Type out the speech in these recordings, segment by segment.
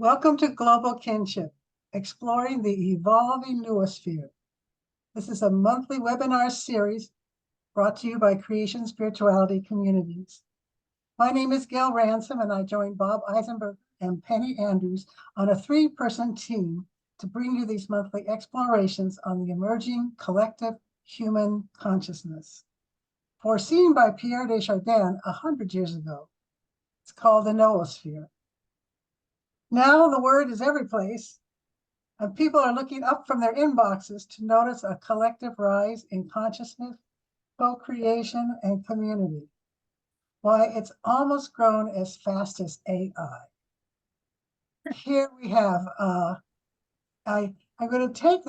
Welcome to Global Kinship, exploring the evolving noosphere. This is a monthly webinar series brought to you by Creation Spirituality Communities. My name is Gail Ransom, and I joined Bob Eisenberg and Penny Andrews on a three-person team to bring you these monthly explorations on the emerging collective human consciousness. Foreseen by Pierre Desjardins 100 years ago, it's called the noosphere. Now the word is every place, and people are looking up from their inboxes to notice a collective rise in consciousness, co-creation, and community. Why, it's almost grown as fast as AI. Here we have, I'm going to take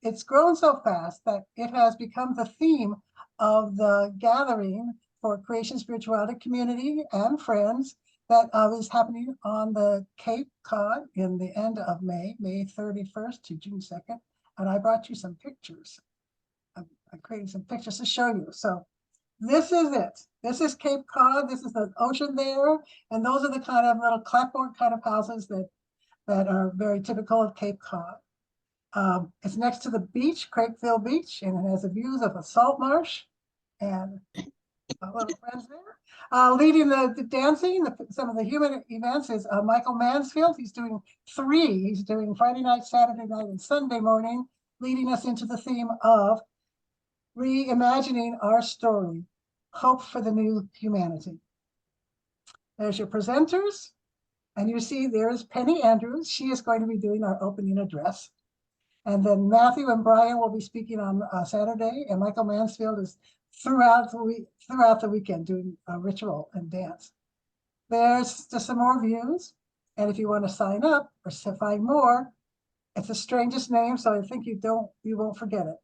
it's grown so fast that it has become the theme of the gathering for Creation Spirituality Community and friends that is happening on the Cape Cod in the end of May 31st to June 2nd. And I brought you some pictures. I created some pictures to show you. So this is it. This is Cape Cod. This is the ocean there. And those are the kind of little clapboard kind of houses that are very typical of Cape Cod. It's next to the beach, Craigville Beach, and it has the views of a salt marsh and little friends there. Leading the dancing, some of the human events is Michael Mansfield. He's doing three. He's doing Friday night, Saturday night, and Sunday morning, leading us into the theme of reimagining our story, hope for the new humanity. There's your presenters. And you see there's Penny Andrews. She is going to be doing our opening address. And then Matthew and Brian will be speaking on Saturday, and Michael Mansfield is throughout the weekend doing a ritual and dance. There's just some more views, and if you want to sign up or find more, it's the strangest name, so I think you won't forget it.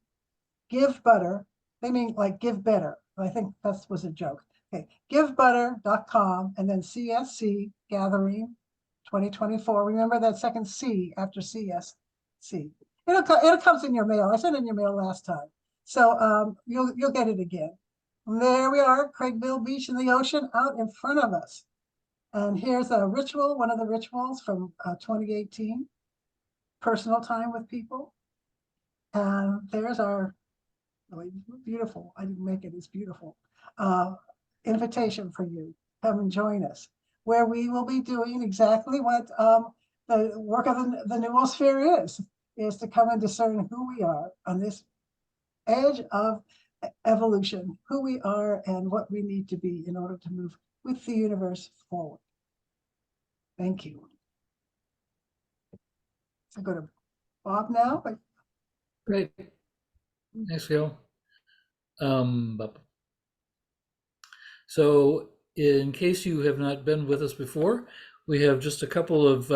Give Butter. They mean like give better. I think that was a joke. Okay, givebutter.com and then CSC Gathering 2024. Remember that second C after CSC. It comes in your mail. I sent it in your mail last time. So you'll get it again. And there we are, Craigville Beach in the ocean out in front of us. And here's a ritual, one of the rituals from 2018, personal time with people. And there's our, beautiful, I didn't make it, it's beautiful, invitation for you. Come and join us, where we will be doing exactly what the work of the noosphere is to come and discern who we are on this edge of evolution, who we are and what we need to be in order to move with the universe forward. Thank you. So go to Bob now. Great. Thanks, Gail. So in case you have not been with us before, we have just a couple of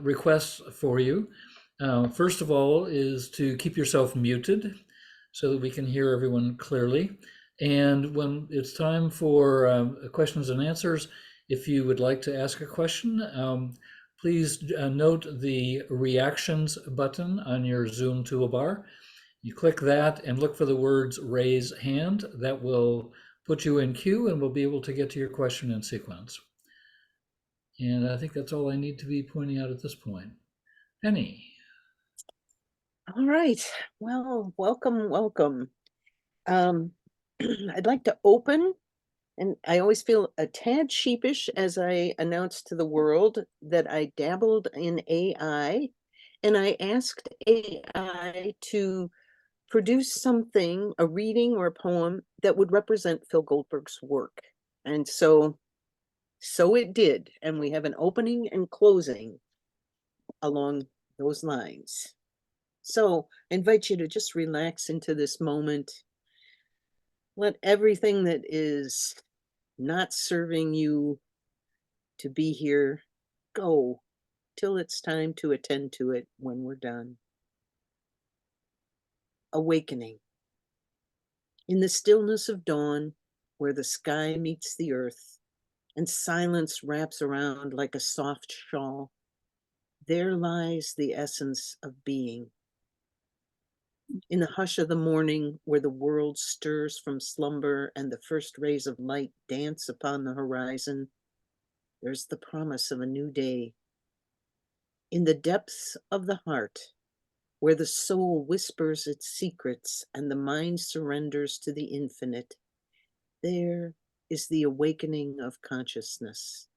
requests for you. First of all is to keep yourself muted so that we can hear everyone clearly. And when it's time for questions and answers, if you would like to ask a question, please note the reactions button on your Zoom toolbar. You click that and look for the words raise hand. That will put you in queue and we'll be able to get to your question in sequence. And I think that's all I need to be pointing out at this point. Penny. All right. Well, welcome. I'd like to open, and I always feel a tad sheepish as I announce to the world that I dabbled in AI, and I asked AI to produce something, a reading or a poem that would represent Phil Goldberg's work. And so it did. And we have an opening and closing along those lines. So I invite you to just relax into this moment. Let everything that is not serving you to be here go till it's time to attend to it when we're done. Awakening. In the stillness of dawn, where the sky meets the earth and silence wraps around like a soft shawl, there lies the essence of being. In the hush of the morning, where the world stirs from slumber and the first rays of light dance upon the horizon, there's the promise of a new day, In the depths of the heart, where the soul whispers its secrets and the mind surrenders to the infinite, there is the awakening of consciousness.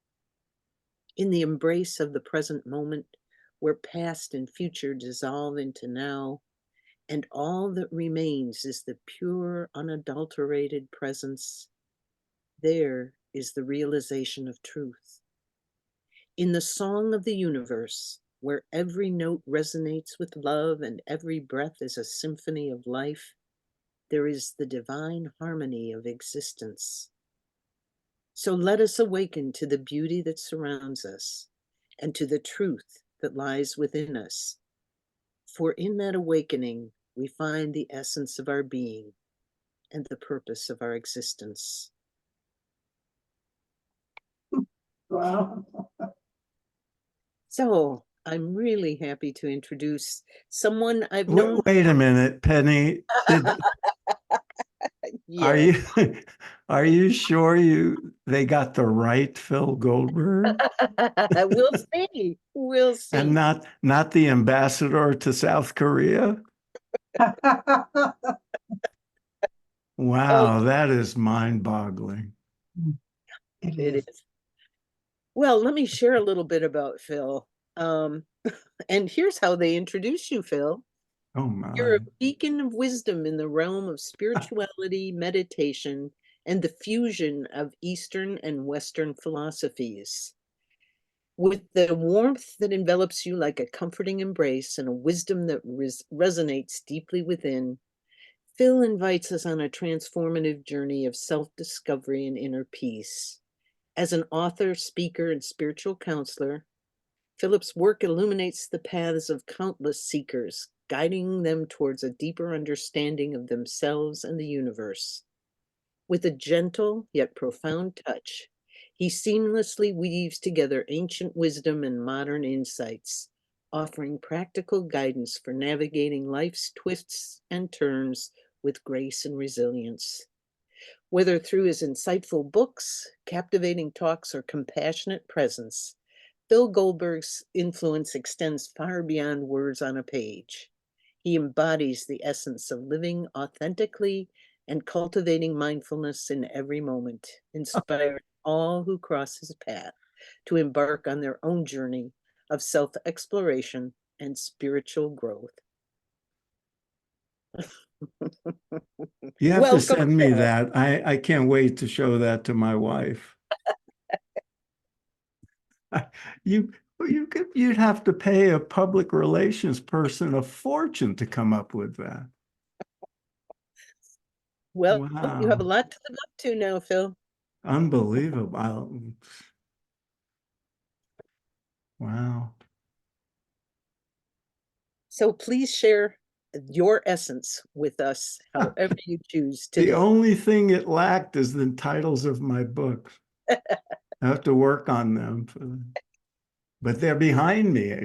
In the embrace of the present moment, where past and future dissolve into now, and all that remains is the pure, unadulterated presence, there is the realization of truth. In the song of the universe, where every note resonates with love and every breath is a symphony of life, there is the divine harmony of existence. So let us awaken to the beauty that surrounds us and to the truth that lies within us. For in that awakening, we find the essence of our being and the purpose of our existence. Wow. So I'm really happy to introduce someone I've Wait, known. wait a minute, Penny. Are Yes, you sure they got the right Phil Goldberg we'll see. We'll see. and not the ambassador to South Korea? Wow, that is mind-boggling. It is. Well, let me share a little bit about Phil. And here's how they introduce you, Phil. Oh You're my. a beacon of wisdom in the realm of spirituality, meditation, and the fusion of Eastern and Western philosophies. With the warmth that envelops you like a comforting embrace and a wisdom that resonates deeply within, Phil invites us on a transformative journey of self-discovery and inner peace. As an author, speaker, and spiritual counselor, Philip's work illuminates the paths of countless seekers, guiding them towards a deeper understanding of themselves and the universe. With a gentle yet profound touch, he seamlessly weaves together ancient wisdom and modern insights, offering practical guidance for navigating life's twists and turns with grace and resilience. Whether through his insightful books, captivating talks, or compassionate presence, Phil Goldberg's influence extends far beyond words on a page. He embodies the essence of living authentically and cultivating mindfulness in every moment, inspiring all who cross his path to embark on their own journey of self-exploration and spiritual growth. You have to Welcome, send me Phil. that. I can't wait to show that to my wife. You'd have to pay a public relations person a fortune to come up with that. Well, you have a Wow. lot to live up to now, Phil. Unbelievable. Wow. So please share your essence with us, however you choose The today. only thing it lacked is the titles of my books. I have to work on them, but they're behind me.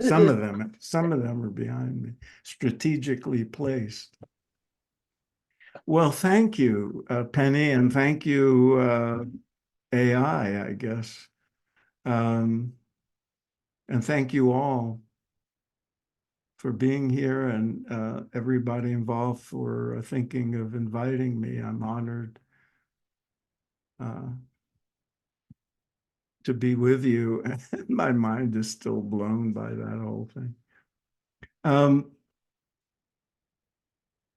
Some of them are behind me, strategically placed. Well, thank you, Penny, and thank you, AI, I guess. And thank you all for being here and everybody involved for thinking of inviting me. I'm honored to be with you. My mind is still blown by that whole thing.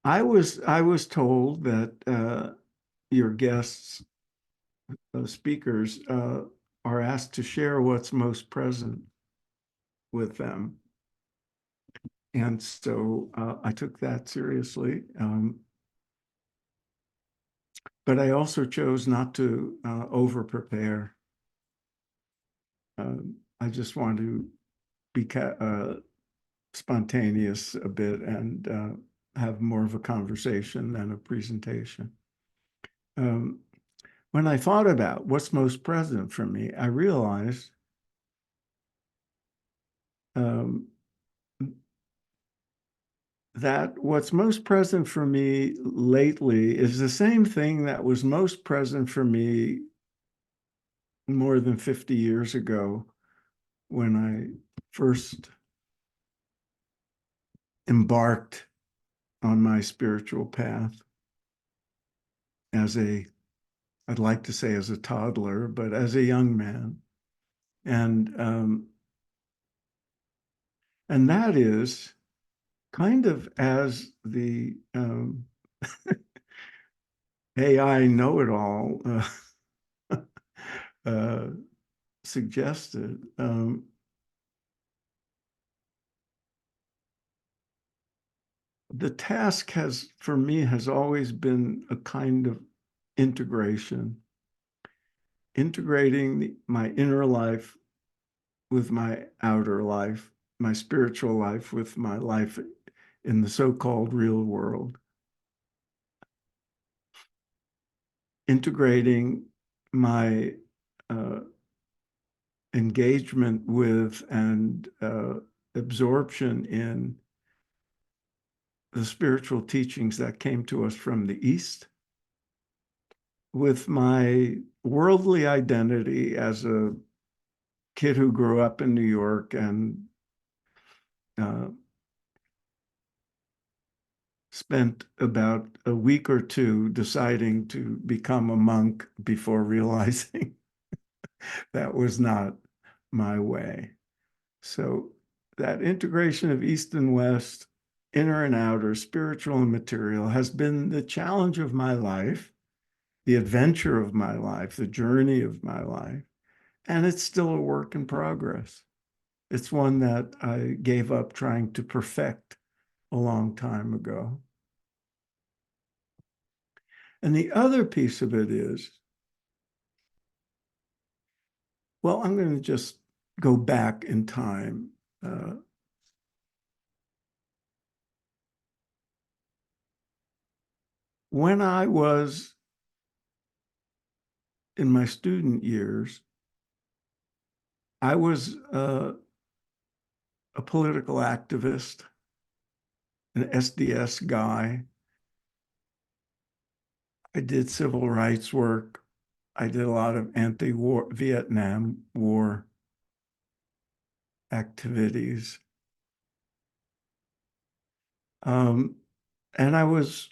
I was told that your guests, speakers, are asked to share what's most present with them. And so I took that seriously. But I also chose not to over-prepare. I just want to be spontaneous a bit and have more of a conversation than a presentation. When I thought about what's most present for me, I realized that what's most present for me lately is the same thing that was most present for me more than 50 years ago when I first embarked on my spiritual path as I'd like to say as a toddler, but as a young man. And that is kind of as the AI know-it-all suggested. The task for me, has always been a kind of integration, integrating my inner life with my outer life, my spiritual life with my life in the so-called real world. Integrating my engagement with and absorption in the spiritual teachings that came to us from the East, with my worldly identity as a kid who grew up in New York and spent about a week or two deciding to become a monk before realizing that was not my way. So that integration of East and West, inner and outer, spiritual and material, has been the challenge of my life, the adventure of my life, the journey of my life. And it's still a work in progress. It's one that I gave up trying to perfect a long time ago. And the other piece of it is, well, I'm going to just go back in time. When I was in my student years, I was a political activist, an SDS guy. I did civil rights work. I did a lot of anti-war, Vietnam War activities. And I was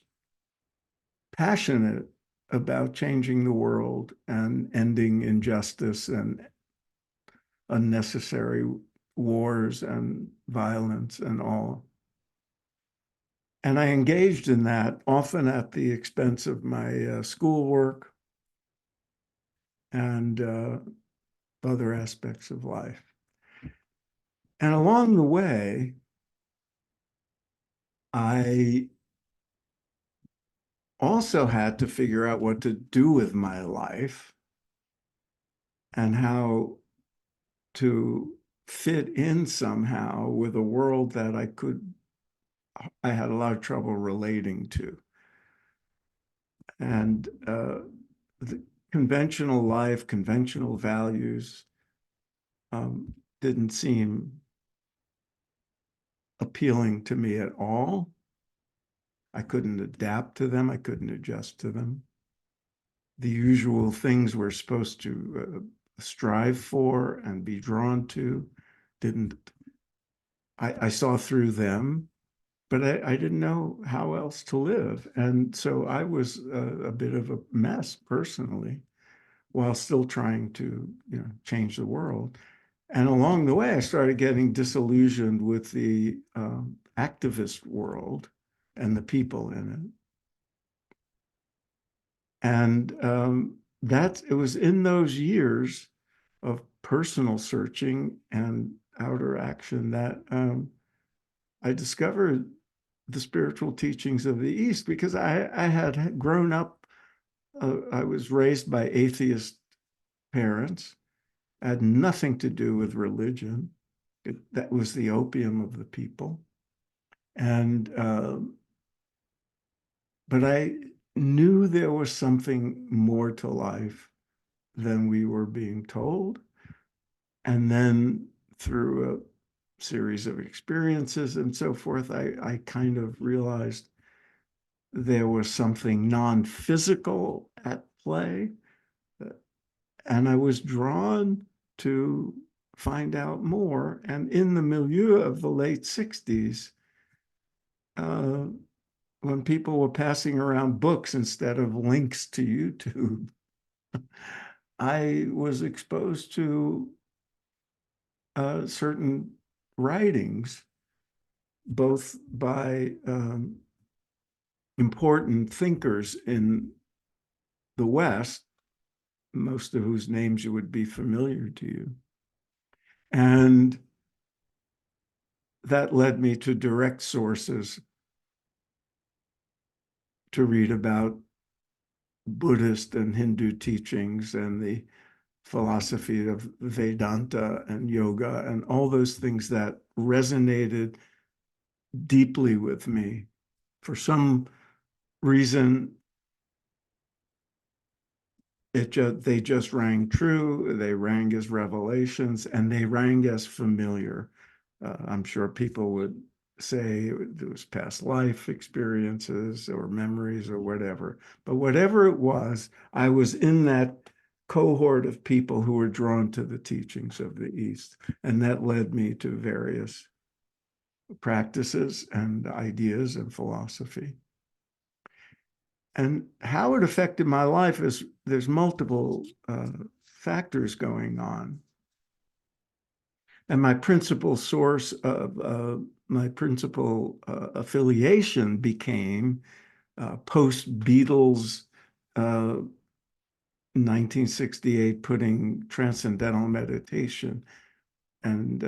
passionate about changing the world and ending injustice and unnecessary wars and violence and all. And I engaged in that, often at the expense of my schoolwork and other aspects of life. And along the way, I also had to figure out what to do with my life and how to fit in somehow with a world that I had a lot of trouble relating to. And the conventional life, conventional values didn't seem appealing to me at all. I couldn't adapt to them. I couldn't adjust to them. The usual things we're supposed to strive for and be drawn to didn't. I saw through them, but I didn't know how else to live. And so I was a bit of a mess personally, while still trying to, change the world. And along the way, I started getting disillusioned with the activist world and the people in it. And it was in those years of personal searching and outer action that I discovered the spiritual teachings of the East, because I had grown up, I was raised by atheist parents, had nothing to do with religion. That was the opium of the people. And, but I knew there was something more to life than we were being told. And then through a series of experiences and so forth, I kind of realized there was something non-physical at play. And I was drawn to find out more. And in the milieu of the late 60s, when people were passing around books instead of links to YouTube, I was exposed to certain writings, both by important thinkers in the West, most of whose names would be familiar to you. And that led me to direct sources to read about Buddhist and Hindu teachings and the philosophy of Vedanta and yoga and all those things that resonated deeply with me. For some reason, they just rang true. They rang as revelations, and they rang as familiar. I'm sure people would say it was past life experiences or memories or whatever. But whatever it was, I was in that cohort of people who were drawn to the teachings of the East. And that led me to various practices and ideas and philosophy. And how it affected my life is there's multiple factors going on. And my principal source of my principal affiliation became post-Beatles 1968 putting transcendental meditation and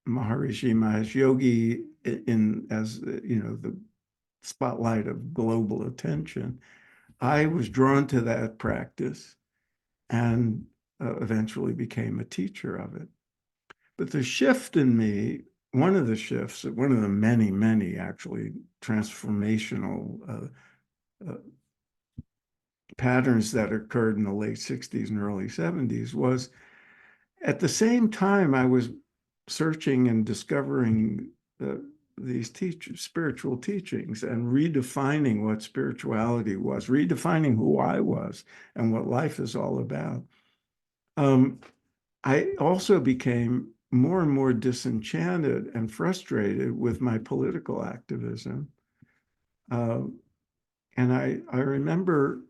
Maharishi Mahesh Yogi in as the spotlight of global attention. I was drawn to that practice and eventually became a teacher of it. But the shift in me, one of the many, many actually transformational patterns that occurred in the late 60s and early 70s was at the same time I was searching and discovering these spiritual teachings and redefining what spirituality was, redefining who I was and what life is all about. I also became more and more disenchanted and frustrated with my political activism. And I remember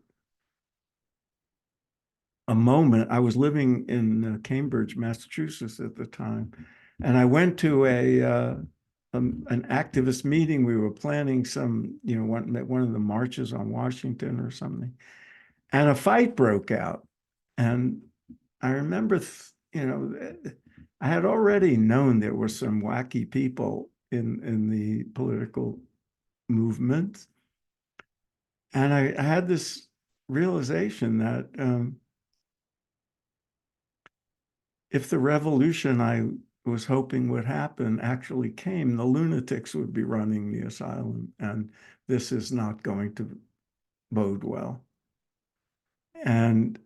a moment, I was living in Cambridge, Massachusetts at the time, and I went to an activist meeting. We were planning some, one of the marches on Washington or something, and a fight broke out. And I remember, I had already known there were some wacky people in the political movement. And I had this realization that if the revolution I was hoping would happen actually came, the lunatics would be running the asylum, and this is not going to bode well. And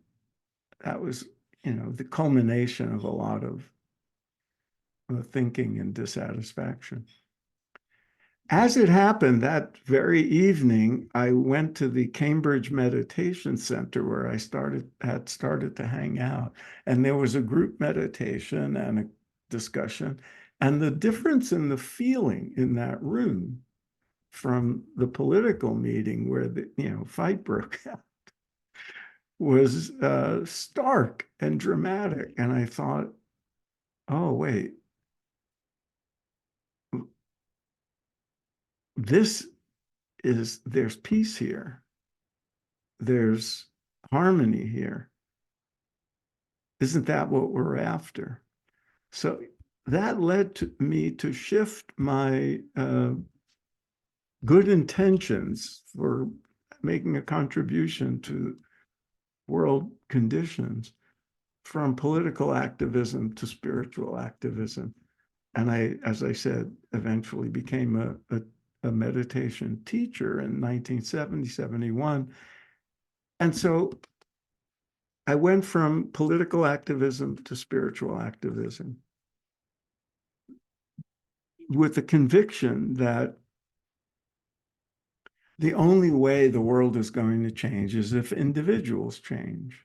that was, the culmination of a lot of thinking and dissatisfaction. As it happened, that very evening, I went to the Cambridge Meditation Center where I had started to hang out. And there was a group meditation and a discussion. And the difference in the feeling in that room from the political meeting where the fight broke out was stark and dramatic. And I thought, oh, wait, there's peace here. There's harmony here. Isn't that what we're after? So that led me to shift my good intentions for making a contribution to world conditions from political activism to spiritual activism. And I, as I said, eventually became a meditation teacher in 1970, 71. And so I went from political activism to spiritual activism with the conviction that the only way the world is going to change is if individuals change.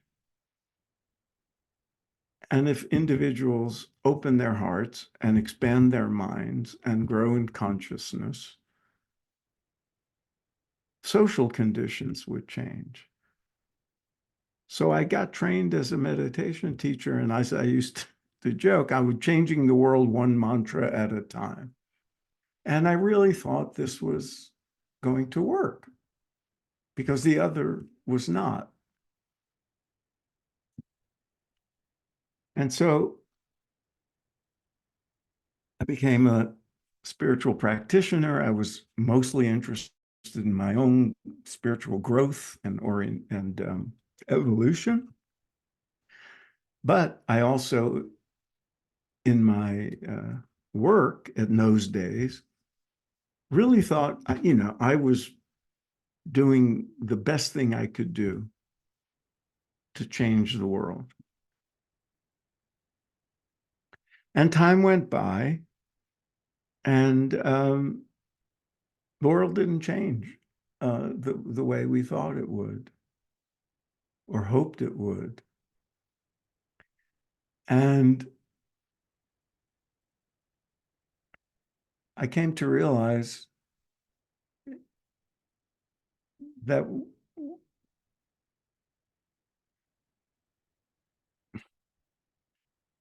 And if individuals open their hearts and expand their minds and grow in consciousness, social conditions would change. So I got trained as a meditation teacher, and as I used to joke, I was changing the world one mantra at a time. And I really thought this was going to work because the other was not. And so I became a spiritual practitioner. I was mostly interested in my own spiritual growth and evolution. But I also, in my work in those days, really thought, I was doing the best thing I could do to change the world. And time went by, and the world didn't change the way we thought it would or hoped it would. And I came to realize that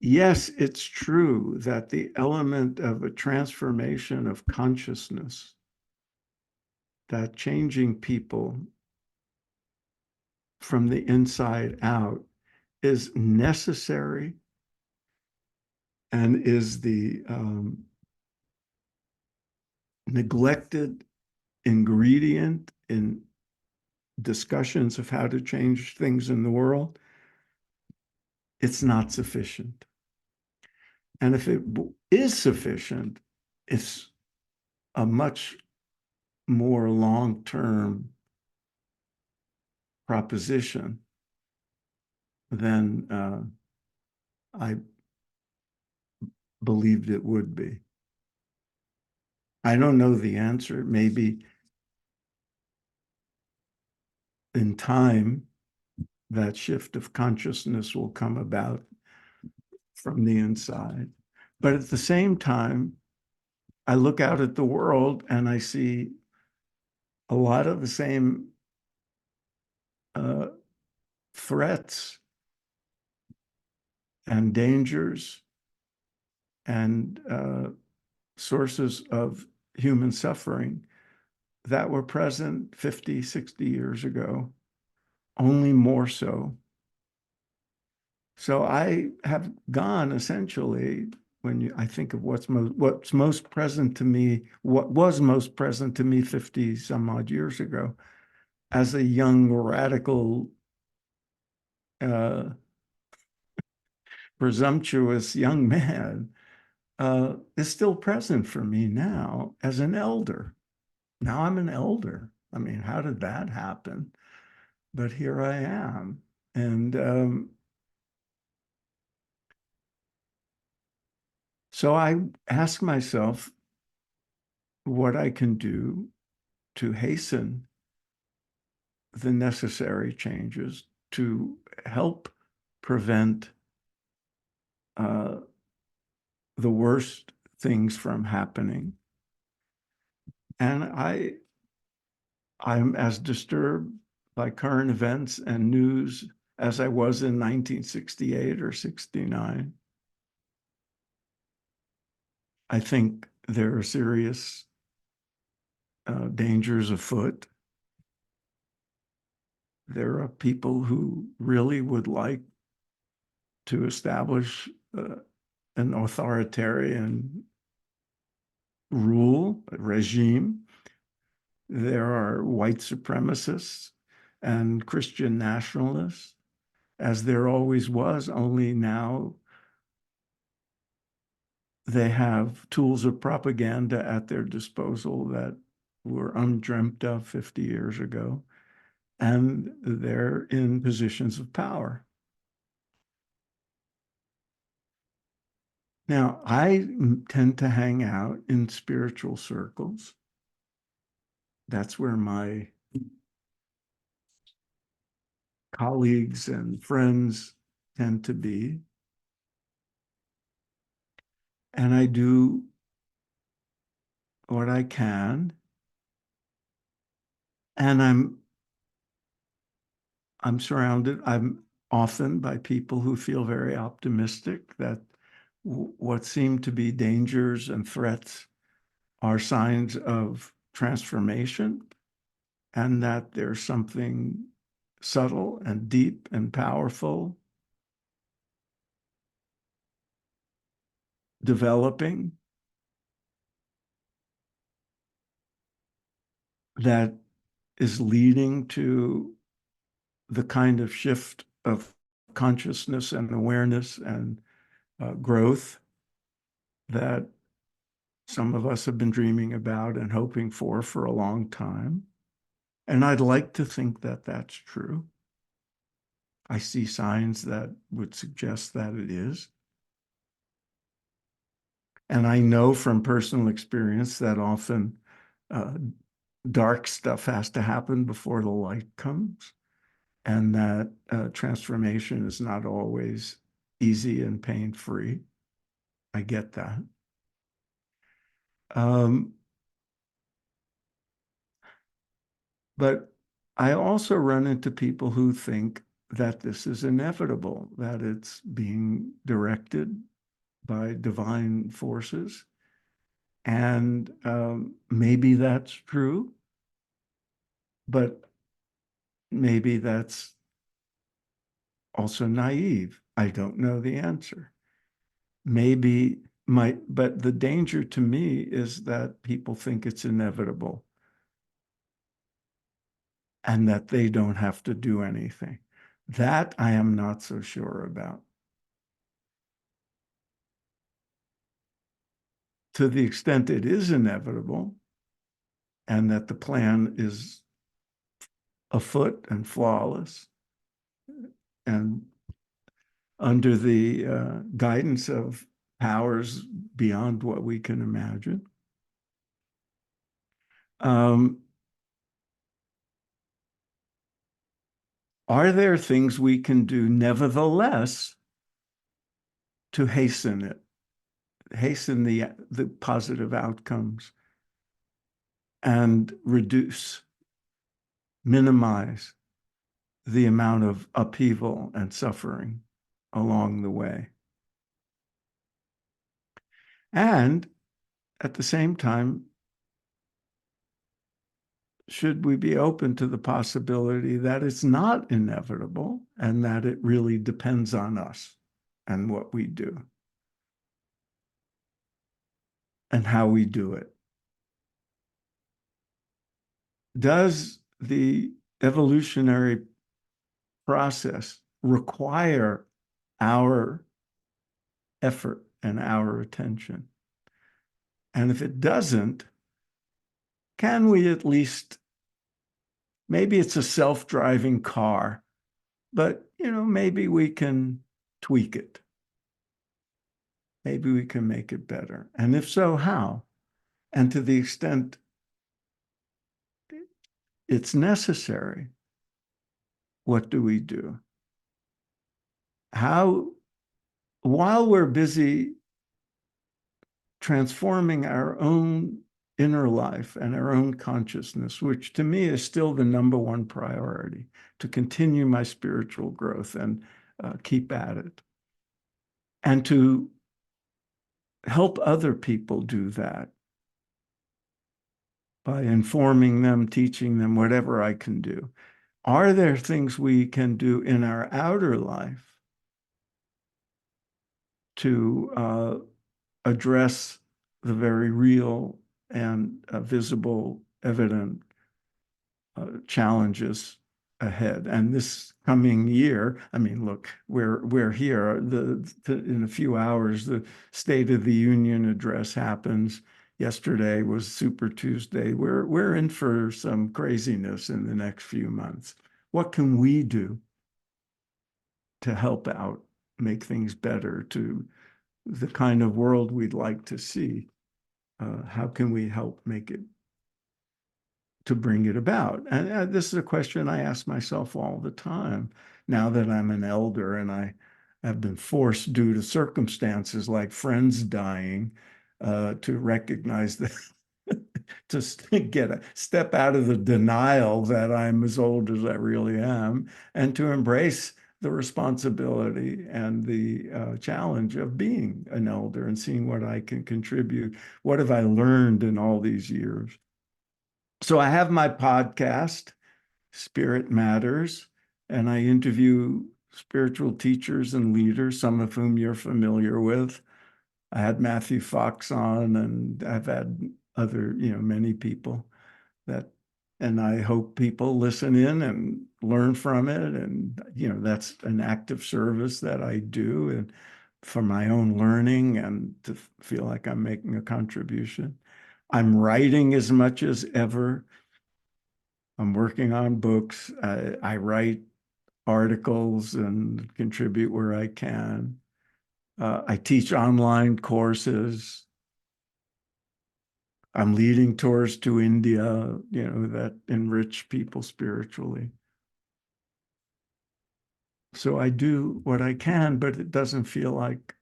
yes, it's true that the element of a transformation of consciousness, that changing people from the inside out is necessary and is the neglected ingredient in discussions of how to change things in the world. It's not sufficient. And if it is sufficient, it's a much more long-term proposition than I believed it would be. I don't know the answer. Maybe in time, that shift of consciousness will come about from the inside. But at the same time, I look out at the world and I see a lot of the same threats and dangers and sources of human suffering that were present 50, 60 years ago, only more so. So I have gone essentially, when I think of what's most present to me, what was most present to me 50 some odd years ago, as a young radical, presumptuous young man, is still present for me now as an elder. Now I'm an elder. I mean, how did that happen? But here I am. And so I ask myself what I can do to hasten the necessary changes to help prevent the worst things from happening. And I'm as disturbed by current events and news as I was in 1968 or 69. I think there are serious dangers afoot. There are people who really would like to establish an authoritarian regime. There are white supremacists and Christian nationalists, as there always was, only now they have tools of propaganda at their disposal that were undreamt of 50 years ago, and they're in positions of power. Now, I tend to hang out in spiritual circles. That's where my colleagues and friends tend to be. And I do what I can. And I'm surrounded, I'm often by people who feel very optimistic that what seem to be dangers and threats are signs of transformation, and that there's something subtle and deep and powerful developing that is leading to the kind of shift of consciousness and awareness and growth that some of us have been dreaming about and hoping for a long time. And I'd like to think that that's true. I see signs that would suggest that it is. And I know from personal experience that often dark stuff has to happen before the light comes, and that transformation is not always easy and pain-free. I get that. But I also run into people who think that this is inevitable, that it's being directed by divine forces. And maybe that's true, but maybe that's also naive. I don't know the answer. Maybe but the danger to me is that people think it's inevitable and that they don't have to do anything. That I am not so sure about. To the extent it is inevitable and that the plan is afoot and flawless and under the guidance of powers beyond what we can imagine. Are there things we can do nevertheless to hasten it, hasten the positive outcomes and minimize the amount of upheaval and suffering along the way? And at the same time, should we be open to the possibility that it's not inevitable and that it really depends on us and what we do and how we do it? Does the evolutionary process require our effort and our attention? And if it doesn't, can we at least, maybe it's a self-driving car, but maybe we can tweak it. Maybe we can make it better. And if so, how? And to the extent it's necessary, what do we do? While we're busy transforming our own inner life and our own consciousness, which to me is still the number one priority, to continue my spiritual growth and keep at it, and to help other people do that by informing them, teaching them, whatever I can do. Are there things we can do in our outer life to address the very real and visible, evident challenges ahead? And this coming year, I mean, look, we're here. In a few hours, the State of the Union address happens. Yesterday was Super Tuesday. We're in for some craziness in the next few months. What can we do to help out, make things better, to the kind of world we'd like to see? How can we help make it, to bring it about? And this is a question I ask myself all the time now that I'm an elder and I have been forced due to circumstances like friends dying to recognize that to get a step out of the denial that I'm as old as I really am, and to embrace the responsibility and the challenge of being an elder and seeing what I can contribute. What have I learned in all these years? So I have my podcast, Spirit Matters, and I interview spiritual teachers and leaders, some of whom you're familiar with. I had Matthew Fox on, and I've had other, many people and I hope people listen in and learn from it. And, that's an active service that I do and for my own learning and to feel like I'm making a contribution. I'm writing as much as ever. I'm working on books. I write articles and contribute where I can. I teach online courses. I'm leading tours to India, that enrich people spiritually. So I do what I can, but it doesn't feel like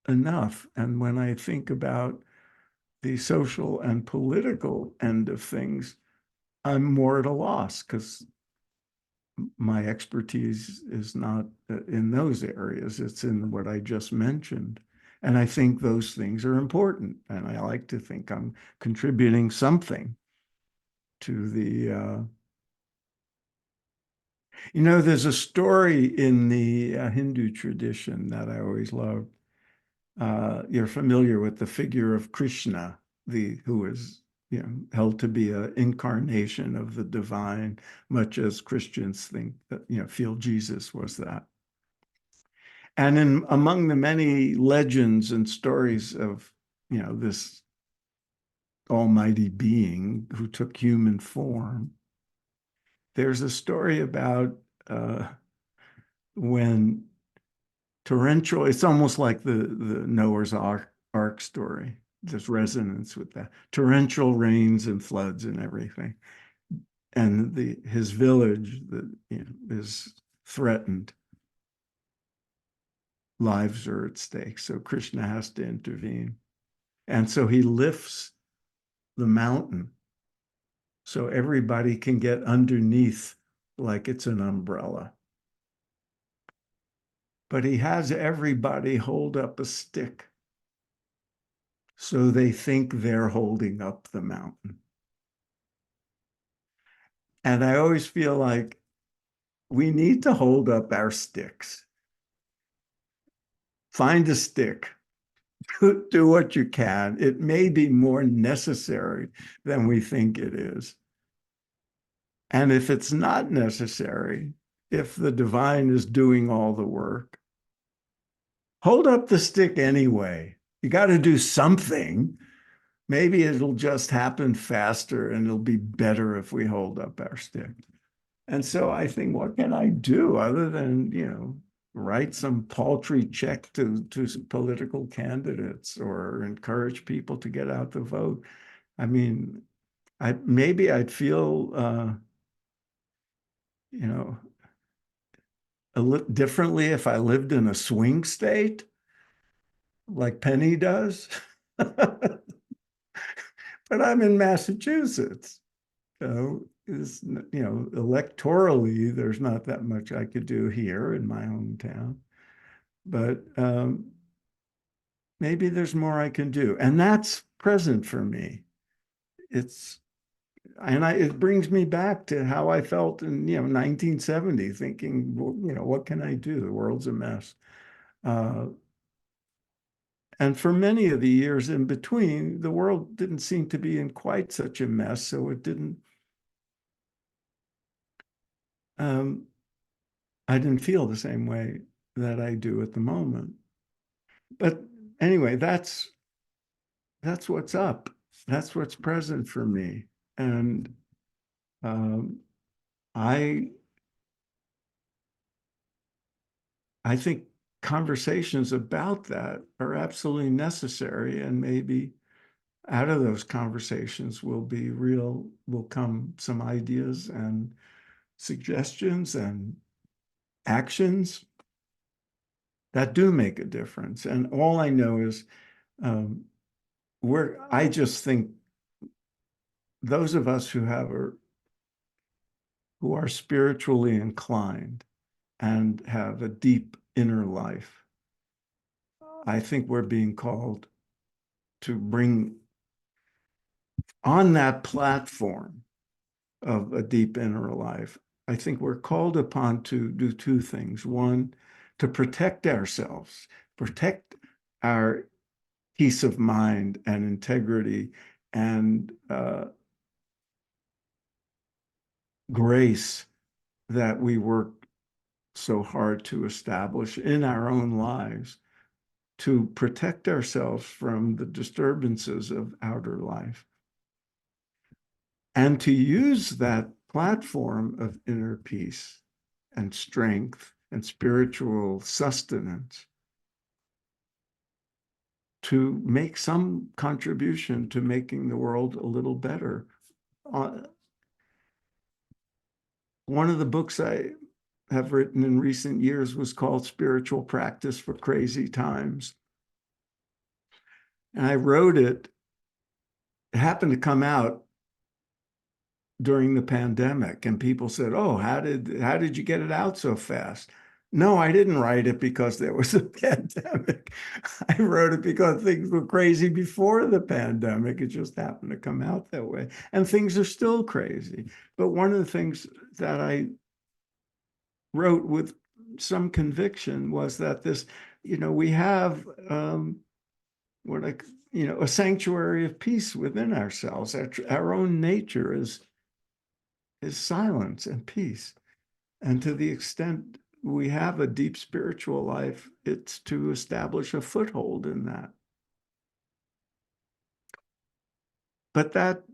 enough. And when I think about the social and political end of things, I'm more at a loss because my expertise is not in those areas. It's in what I just mentioned. And I think those things are important. And I like to think I'm contributing something to the, there's a story in the Hindu tradition that I always loved. You're familiar with the figure of Krishna, who is held to be an incarnation of the divine, much as Christians think that, feel Jesus was that. And among the many legends and stories of, this almighty being who took human form, there's a story about when torrential, it's almost like the Noah's Ark story. There's resonance with that. Torrential rains and floods and everything. And his village is threatened. Lives are at stake. So Krishna has to intervene. And so he lifts the mountain so everybody can get underneath like it's an umbrella. But he has everybody hold up a stick so they think they're holding up the mountain. And I always feel like we need to hold up our sticks. Find a stick, do what you can. It may be more necessary than we think it is. And if it's not necessary, if the divine is doing all the work, hold up the stick anyway. You got to do something. Maybe it'll just happen faster and it'll be better if we hold up our stick. And so I think, what can I do other than, write some paltry check to political candidates or encourage people to get out the vote? I mean, maybe I'd feel, differently if I lived in a swing state like Penny does. But I'm in Massachusetts. Electorally, there's not that much I could do here in my hometown. But maybe there's more I can do. And that's present for me. It brings me back to how I felt in 1970, thinking, well, what can I do? The world's a mess. And for many of the years in between, the world didn't seem to be in quite such a mess, so it didn't. I didn't feel the same way that I do at the moment. But anyway, that's what's up. That's what's present for me. And I think conversations about that are absolutely necessary, and maybe out of those conversations will come some ideas and suggestions and actions. that do make a difference. And all I know is I just think those of us who are spiritually inclined and have a deep inner life, I think we're being called to bring on that platform of a deep inner life. I think we're called upon to do two things. One, to protect ourselves, protect our peace of mind and integrity and grace that we work so hard to establish in our own lives, to protect ourselves from the disturbances of outer life, and to use that platform of inner peace and strength and spiritual sustenance to make some contribution to making the world a little better. One of the books I have written in recent years was called Spiritual Practice for Crazy Times. And I wrote it happened to come out during the pandemic, and people said, "Oh, how did you get it out so fast?" No, I didn't write it because there was a pandemic. I wrote it because things were crazy before the pandemic. It just happened to come out that way. And things are still crazy. But one of the things that I wrote with some conviction was that we have a sanctuary of peace within ourselves. Our own nature is silence and peace. And to the extent we have a deep spiritual life, it's to establish a foothold in that. But that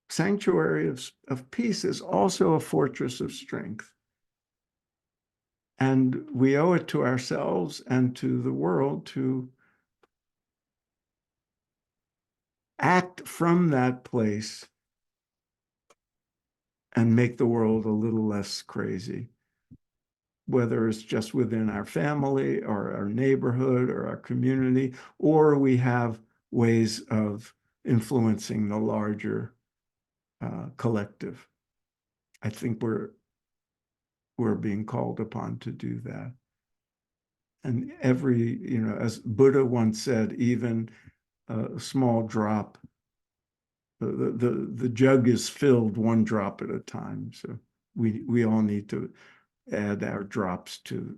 sanctuary of peace is also a fortress of strength. And we owe it to ourselves and to the world to act from that place and make the world a little less crazy, whether it's just within our family or our neighborhood or our community, or we have ways of influencing the larger collective. I think we're being called upon to do that. And as Buddha once said, even a small drop, the jug is filled one drop at a time. So we all need to add our drops to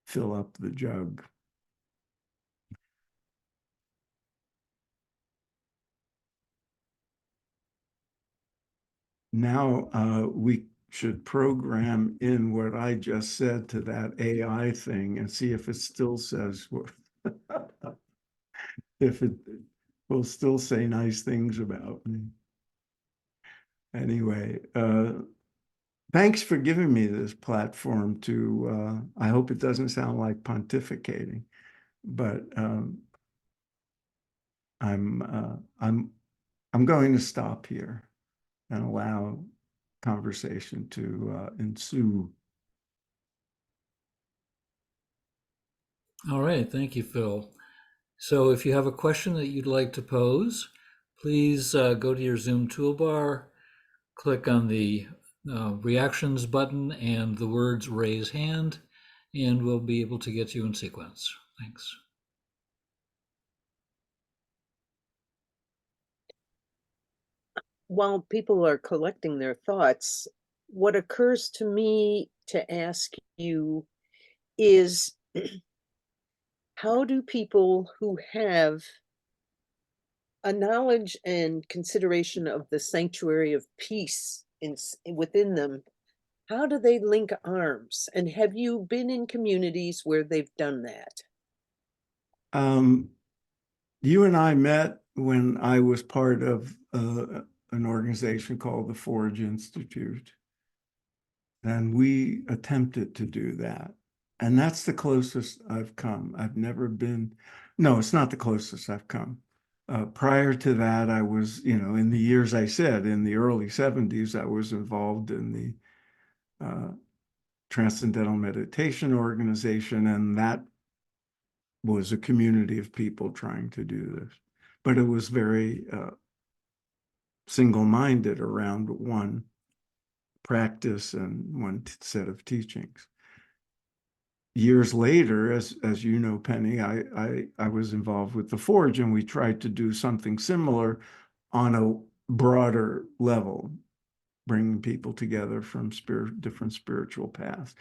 fill up the jug. Now we should program in what I just said to that AI thing and see if it still says if it will still say nice things about me. Anyway, thanks for giving me this platform to, I hope it doesn't sound like pontificating, but I'm going to stop here and allow conversation to ensue. All right, thank you, Phil. So if you have a question that you'd like to pose, please go to your Zoom toolbar, click on the reactions button and the words raise hand, and we'll be able to get you in sequence. Thanks. While people are collecting their thoughts, what occurs to me to ask you is how do people who have a knowledge and consideration of the sanctuary of peace within them, how do they link arms? And have you been in communities where they've done that? You and I met when I was part of an organization called the Forge Institute. And we attempted to do that. And that's the closest I've come. I've never been, no, it's not the closest I've come. Prior to that, I was, in the years I said, in the early 70s, I was involved in the Transcendental Meditation Organization, and that was a community of people trying to do this. But it was very single-minded around one practice and one set of teachings. Years later, as you know, Penny, I was involved with the Forge, and we tried to do something similar on a broader level, bringing people together from different spiritual paths.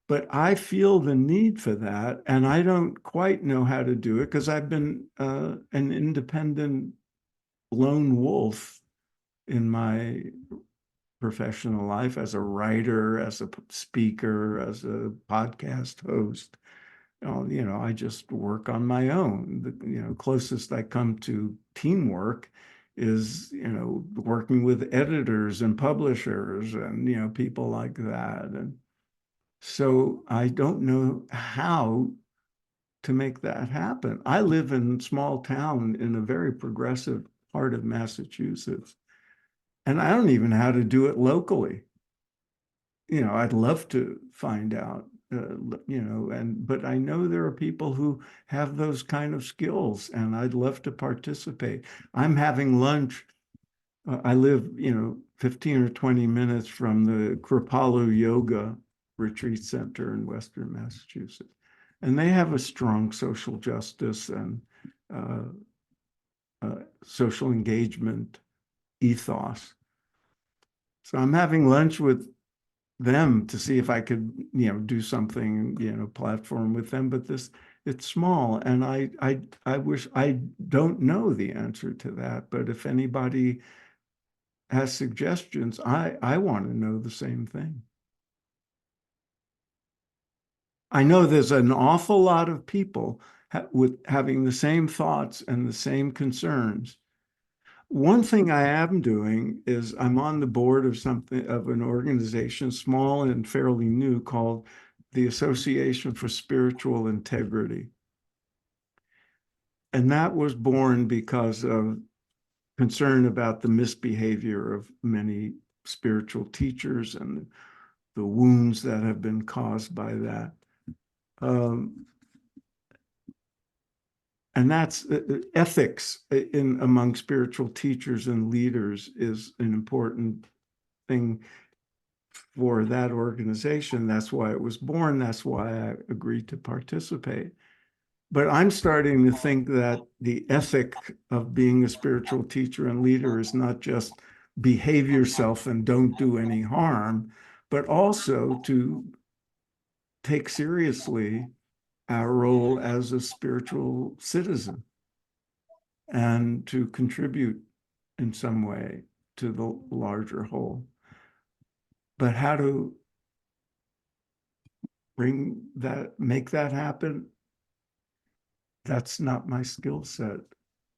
But I feel the need for that, and I don't quite know how to do it because I've been an independent lone wolf in my professional life as a writer, as a speaker, as a podcast host. I just work on my own. The closest I come to teamwork is, working with editors and publishers and, people like that. And so I don't know how to make that happen. I live in a small town in a very progressive part of Massachusetts, and I don't even know how to do it locally. I'd love to find out, but I know there are people who have those kind of skills, and I'd love to participate. I'm having lunch. I live, 15 or 20 minutes from the Kripalu Yoga Retreat Center in Western Massachusetts. And they have a strong social justice and social engagement ethos. So I'm having lunch with them to see if I could, do something, platform with them. But it's small, and I wish I don't know the answer to that. But if anybody has suggestions, I want to know the same thing. I know there's an awful lot of people with having the same thoughts and the same concerns. One thing I am doing is I'm on the board of an organization, small and fairly new, called the Association for Spiritual Integrity. And that was born because of concern about the misbehavior of many spiritual teachers and the wounds that have been caused by that. And that's ethics among spiritual teachers and leaders is an important thing for that organization. That's why it was born. That's why I agreed to participate. But I'm starting to think that the ethic of being a spiritual teacher and leader is not just behave yourself and don't do any harm, but also to take seriously our role as a spiritual citizen and to contribute in some way to the larger whole. But how to make that happen, that's not my skill set.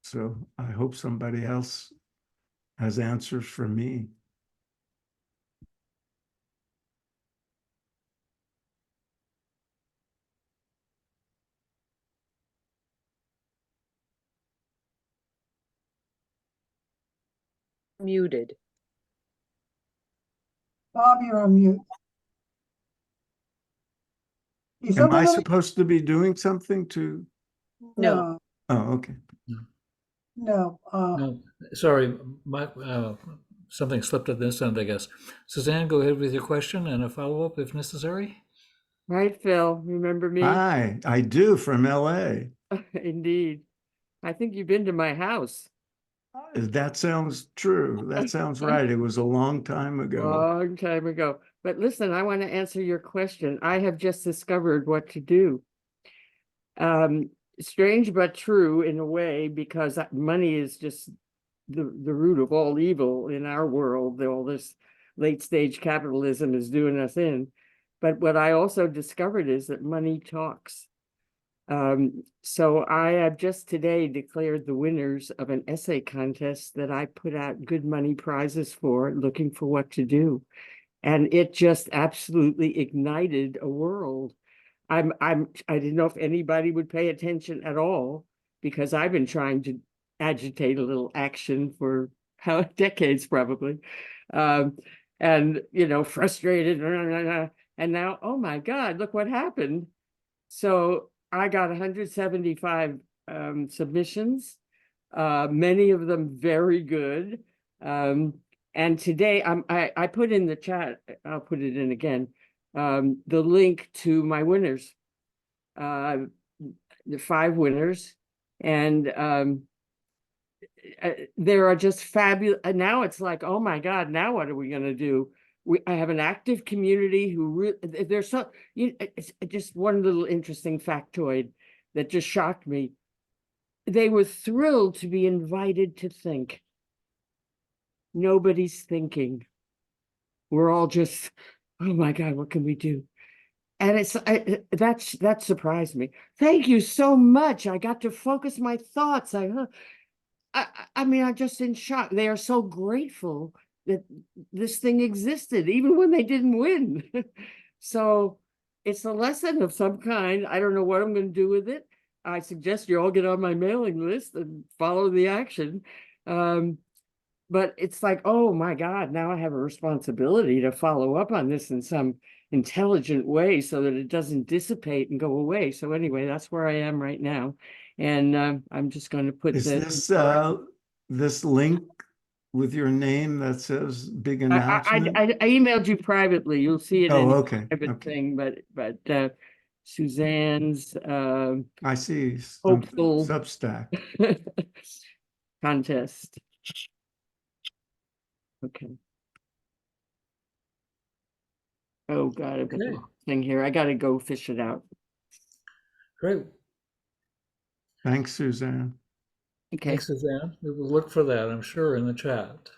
So I hope somebody else has answers for me. Muted. Bob, you're on mute. Is Am I somebody- supposed to be doing something to? No. Oh, okay. No. No, sorry, something slipped at this end, I guess. Suzanne, go ahead with your question and a follow-up if necessary. Right, Phil, remember me? Hi, I do, from LA. Indeed. I think you've been to my house That sounds true. That sounds right. It was a long time a ago. long time ago. But listen, I want to answer your question. I have just discovered what to do. Strange but true in a way, because money is just the root of all evil in our world. All this late stage capitalism is doing us in. But what I also discovered is that money talks. So I have just today declared the winners of an essay contest that I put out good money prizes for, looking for what to do. And it just absolutely ignited a world. I didn't know if anybody would pay attention at all, because I've been trying to agitate a little action for decades probably. And frustrated. And now, oh my God, look what happened. So I got 175 submissions, many of them very good. And today I put in the chat, I'll put it in again, the link to my winners, the 5 winners. And there are just fabulous. Now it's like, oh my God, now what are we going to do? I have an active community who there's so, it's just one little interesting factoid that just shocked me. They were thrilled to be invited to think. Nobody's thinking. We're all just, oh my God, what can we do? And that surprised me. Thank you so much. I got to focus my thoughts. I mean, I'm just in shock. They are so grateful that this thing existed, even when they didn't win. So it's a lesson of some kind. I don't know what I'm going to do with it. I suggest you all get on my mailing list and follow the action. But it's like, oh my God, now I have a responsibility to follow up on this in some intelligent way so that it doesn't dissipate and go away. So anyway, that's where I am right now. And I'm just going to put Is the this link with your name that says big announcement? I emailed you privately. You'll see it in Oh, the okay. private Okay. thing, but Suzanne's I see hopeful Substack. contest. Okay. Oh God, I've got the Okay. wrong thing here. I got to go fish it out. Great. Thanks, Suzanne. Okay. Thanks, Suzanne. We will look for that, I'm sure, in the chat.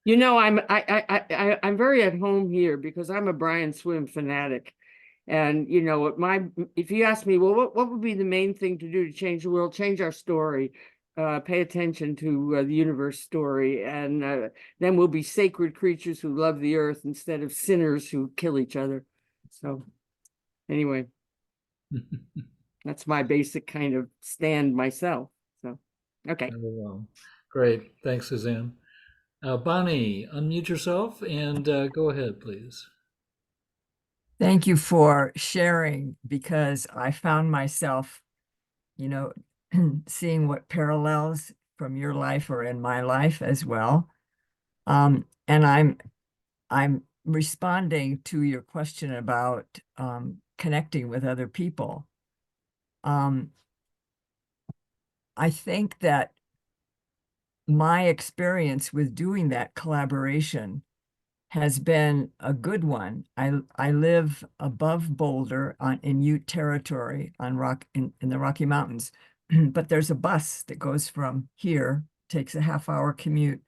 You know, I'm very at home here because I'm a Brian Swim fanatic. And you know, if you ask me, well, what would be the main thing to do to change the world? Change our story, pay attention to the universe story, and then we'll be sacred creatures who love the earth instead of sinners who kill each other. So anyway, that's my basic kind of stand myself. So okay. Very well. Great. Thanks, Suzanne. Bonnie, unmute yourself and go ahead, please. Thank you for sharing, because I found myself, seeing what parallels from your life are in my life as well. And I'm responding to your question about connecting with other people. I think that my experience with doing that collaboration has been a good one. I live above Boulder in Ute territory in the Rocky Mountains, but there's a bus that goes from here, takes a half-hour commute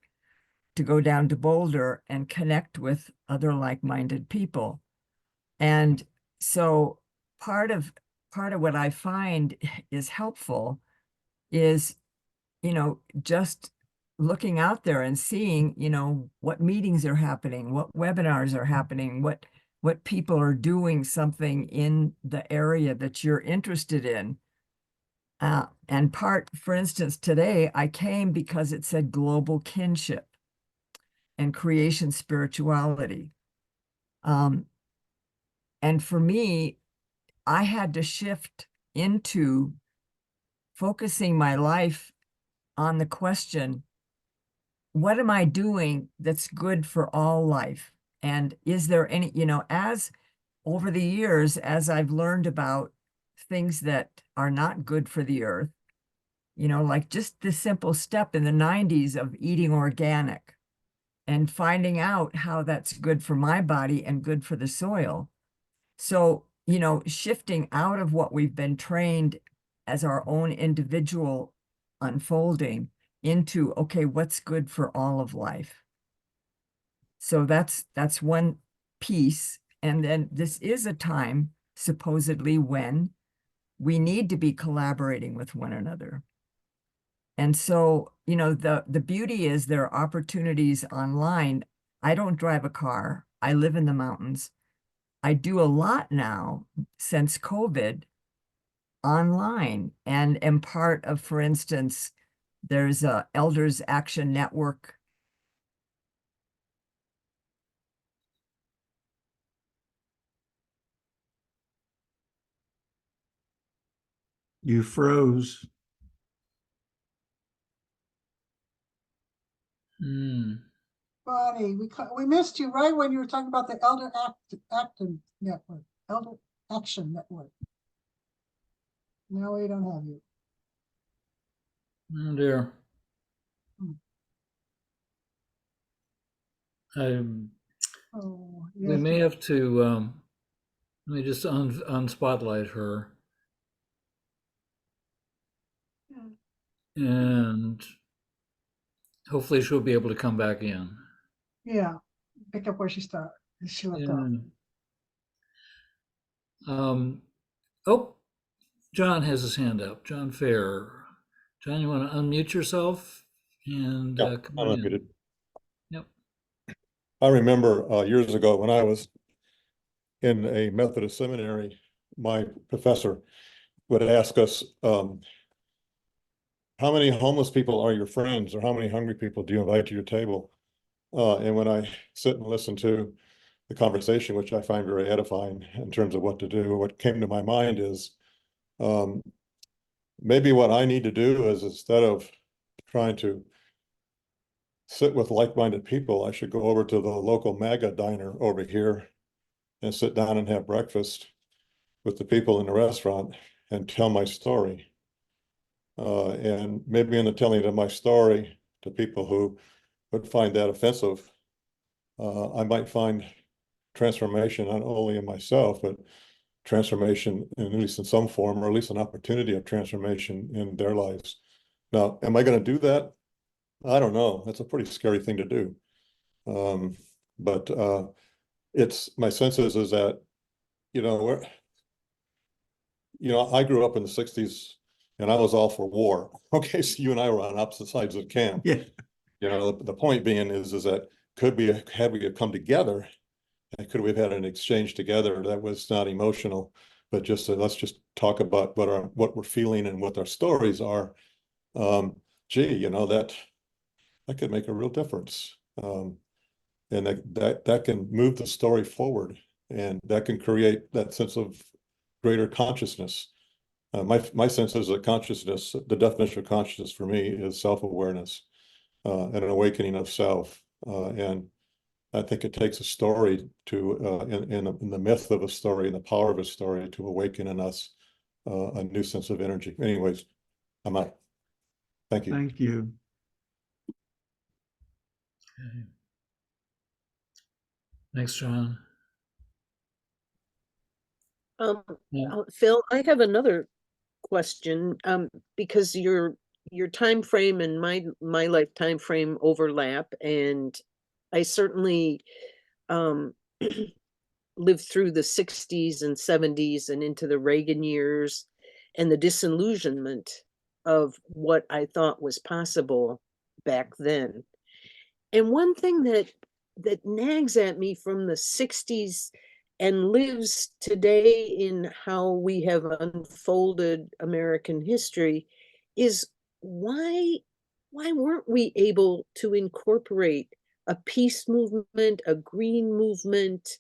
to go down to Boulder and connect with other like-minded people. And so part of what I find is helpful is, just looking out there and seeing, what meetings are happening, what webinars are happening, what people are doing something in the area that you're interested in. And for instance, today I came because it said global kinship and creation spirituality. And for me, I had to shift into focusing my life on the question, what am I doing that's good for all life? And is there any, as over the years, as I've learned about things that are not good for the earth, like just the simple step in the 90s of eating organic and finding out how that's good for my body and good for the soil. So, shifting out of what we've been trained as our own individual unfolding into, okay, what's good for all of life. So that's one piece. And then this is a time, supposedly, when we need to be collaborating with one another. And so, the beauty is there are opportunities online. I don't drive a car. I live in the mountains. I do a lot now since COVID online, and am part of, for instance, there's a Elders Action Network. You froze. Hmm. Bonnie, we missed you right when you were talking about the Action Network. Elder Action Network. Now we don't have you. Oh dear. Hmm. Oh, We yes. may have to, let me just unspotlight her. And hopefully she'll be able to come back in. Yeah, pick up where she left off. Oh, John has his hand up. John Fair. John, you want to unmute yourself and Yeah, come I'm on in? unmuted. Yep. I remember years ago when I was in a Methodist seminary, my professor would ask us, how many homeless people are your friends, or how many hungry people do you invite to your table? And when I sit and listen to the conversation, which I find very edifying in terms of what to do, what came to my mind is maybe what I need to do is, instead of trying to sit with like-minded people, I should go over to the local MAGA diner over here and sit down and have breakfast with the people in the restaurant and tell my story. And maybe in the telling of my story to people who would find that offensive, I might find transformation not only in myself, but transformation in, at least in some form, or at least an opportunity of transformation in their lives. Now, am I going to do that? I don't know. That's a pretty scary thing to do. But it's my sense is that, you know, I grew up in the 60s and I was all for war. Okay, so you and I were on opposite sides of the camp. Yeah. The point being is that had we come together, and could we have had an exchange together that was not emotional, but just let's just talk about what we're feeling and what our stories are. Gee, that could make a real difference. And that can move the story forward, and that can create that sense of greater consciousness. My sense is that consciousness, the definition of consciousness for me is self-awareness, and an awakening of self. And I think it takes a story to, in the myth of a story and the power of a story, to awaken in us a new sense of energy. Anyways, I'm out. Thank you. Thank you. Okay. Thanks, John. Yeah. Phil, I have another question, because your time frame and my life time frame overlap, and I certainly lived through the 60s and 70s and into the Reagan years and the disillusionment of what I thought was possible back then. And one thing that nags at me from the 60s and lives today in how we have unfolded American history is why weren't we able to incorporate a peace movement, a green movement,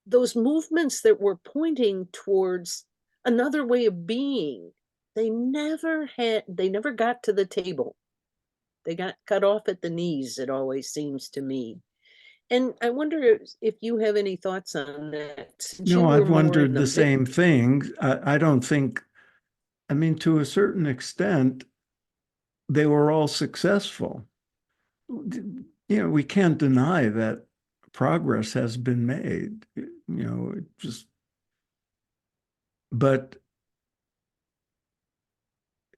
those movements that were pointing towards another way of being? They never got to the table. They got cut off at the knees, it always seems to me. And I wonder if you have any thoughts on that, since you No, were I've more in wondered the the mix. same thing. I don't think, I mean, to a certain extent, they were all successful. We can't deny that progress has been made, but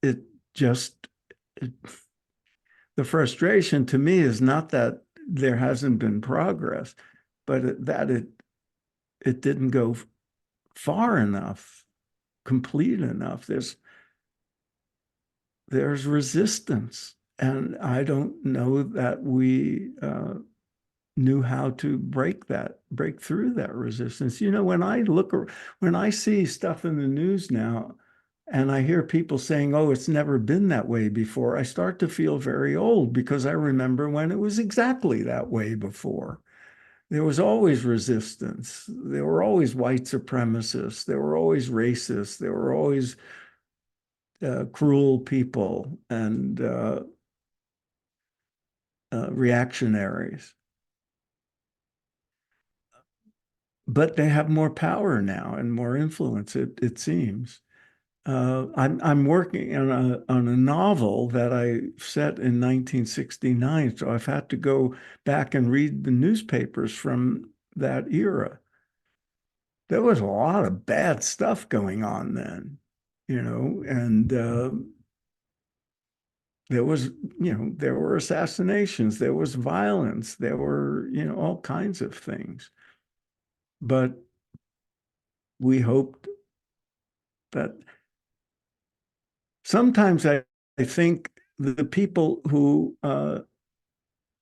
it just, the frustration to me is not that there hasn't been progress, but that it didn't go far enough, complete enough. There's resistance, and I don't know that we knew how to break through that resistance. When I see stuff in the news now, and I hear people saying, "Oh, it's never been that way before," I start to feel very old, because I remember when it was exactly that way before. There was always resistance. There were always white supremacists. There were always racists. There were always cruel people and reactionaries. But they have more power now and more influence, it seems. I'm working on a novel that I set in 1969, so I've had to go back and read the newspapers from that era. There was a lot of bad stuff going on then, and there was, there were assassinations, there was violence, there were, all kinds of things. But we hoped that sometimes I think the people who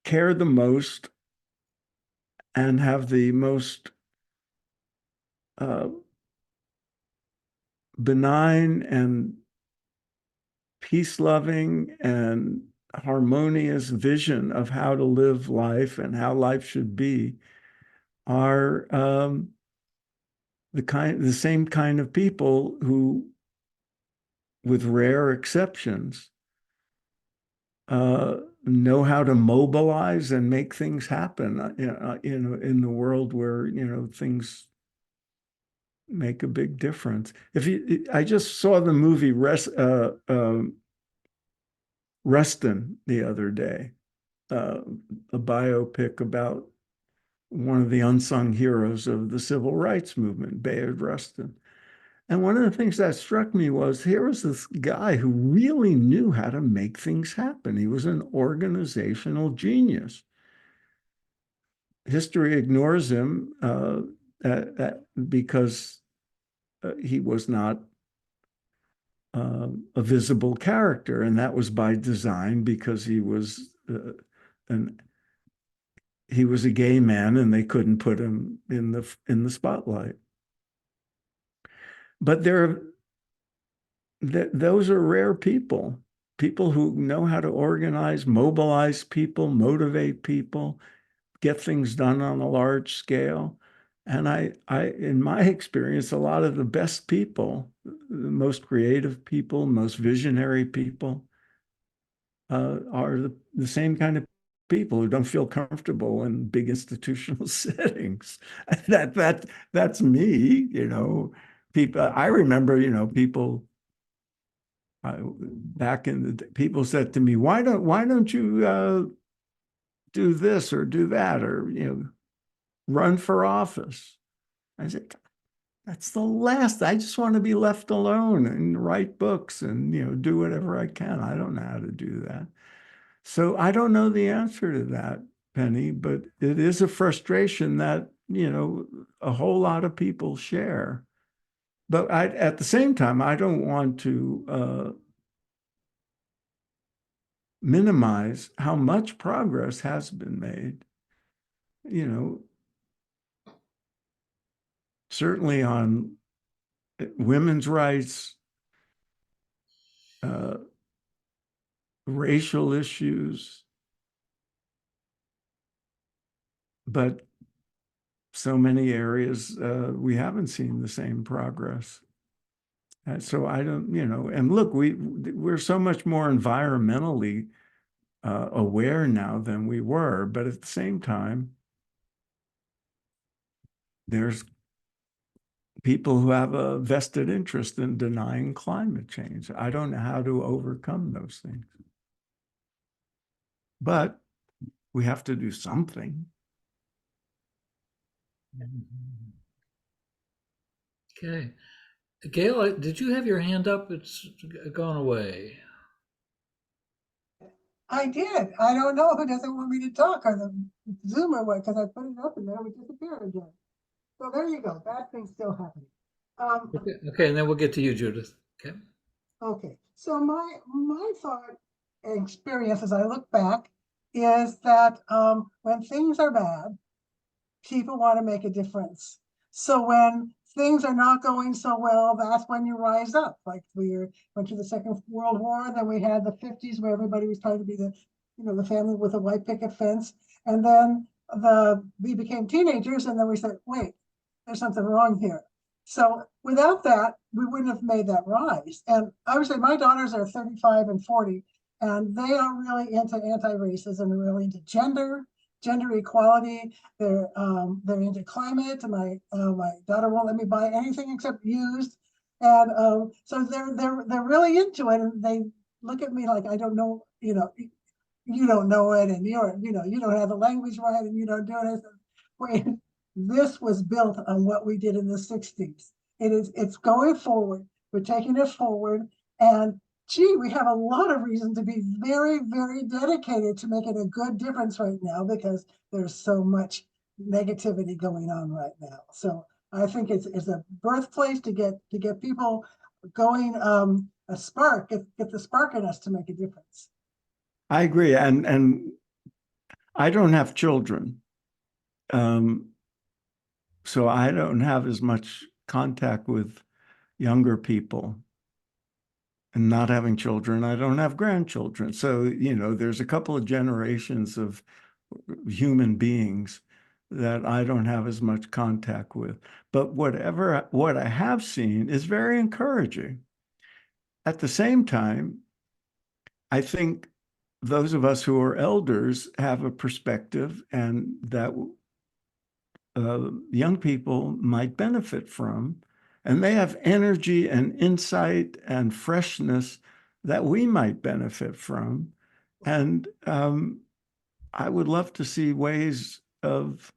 care the most and have the most benign and peace-loving and harmonious vision of how to live life and how life should be are the same kind of people who, with rare exceptions, know how to mobilize and make things happen in the world where things make a big difference. I just saw the movie Rustin the other day, a biopic about one of the unsung heroes of the civil rights movement, Bayard Rustin. And one of the things that struck me was here was this guy who really knew how to make things happen. He was an organizational genius. History ignores him because he was not a visible character, and that was by design because he was a gay man, and they couldn't put him in the spotlight. But those are rare people who know how to organize, mobilize people, motivate people, get things done on a large scale. And I, in my experience, a lot of the best people, the most creative people, most visionary people, are the same kind of people who don't feel comfortable in big institutional settings. That's me, People, I remember, people. Back in the day, people said to me, "Why don't you do this or do that or run for office?" I said, "That's the last. I just want to be left alone and write books and do whatever I can. I don't know how to do that." So I don't know the answer to that, Penny, but it is a frustration that a whole lot of people share. But at the same time, I don't want to minimize how much progress has been made. Certainly on women's rights, racial issues, but so many areas we haven't seen the same progress. And so I don't, and look, we're so much more environmentally aware now than we were, but at the same time, there's people who have a vested interest in denying climate change. I don't know how to overcome those things. But we have to do something. Okay. Gail, did you have your hand up? It's gone away. I did. I don't know who doesn't want me to talk, or the Zoom or what, because I put it up and then it would disappear again. So there you go. That thing's still happening. Okay, and then we'll get to you, Judith. Okay. Okay. So my thought and experience as I look back is that when things are bad, people want to make a difference. So when things are not going so well, that's when you rise up. Like went to the Second World War, then we had the 50s where everybody was trying to be the family with a white picket fence. And then we became teenagers, and then we said, wait, there's something wrong here. So without that, we wouldn't have made that rise. And I would say my daughters are 35 and 40, and they are really into anti-racism, they're really into gender equality. They're into climate. My daughter won't let me buy anything except used, and so they're really into it. And they look at me like I don't know, you don't know it, and you don't have the language right, and you don't do it. Wait, this was built on what we did in the 60s. It's going forward. We're taking it forward, and gee, we have a lot of reason to be very, very dedicated to making a good difference right now, because there's so much negativity going on right now. So I think it's a birthplace to get people going, a spark, get the spark in us to make a difference. I agree. And I don't have children. So I don't have as much contact with younger people. And not having children, I don't have grandchildren. So, there's a couple of generations of human beings that I don't have as much contact with. But what I have seen is very encouraging. At the same time, I think those of us who are elders have a perspective, and that young people might benefit from, and they have energy and insight and freshness that we might benefit from. And I would love to see ways of,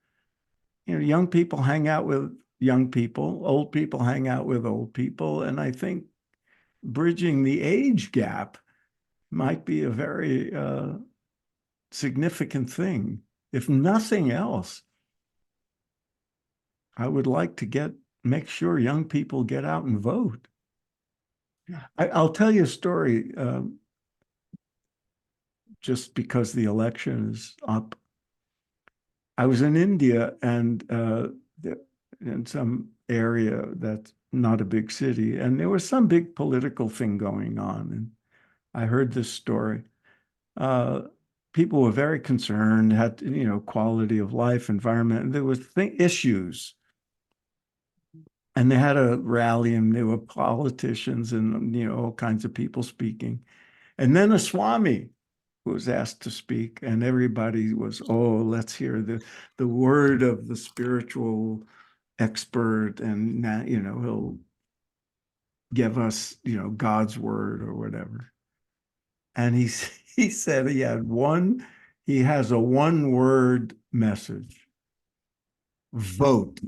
young people hang out with young people, old people hang out with old people. And I think bridging the age gap might be a very significant thing. If nothing else, I would like to make sure young people get out and vote. I'll tell you a story, just because the election is up. I was in India, and in some area that's not a big city, and there was some big political thing going on. And I heard this story. People were very concerned, had, quality of life, environment, and there was issues. And they had a rally, and there were politicians and, all kinds of people speaking. And then a Swami was asked to speak, and everybody was, oh, let's hear the word of the spiritual expert. And now, he'll give us, God's word or whatever. And he said he has a one-word message: vote.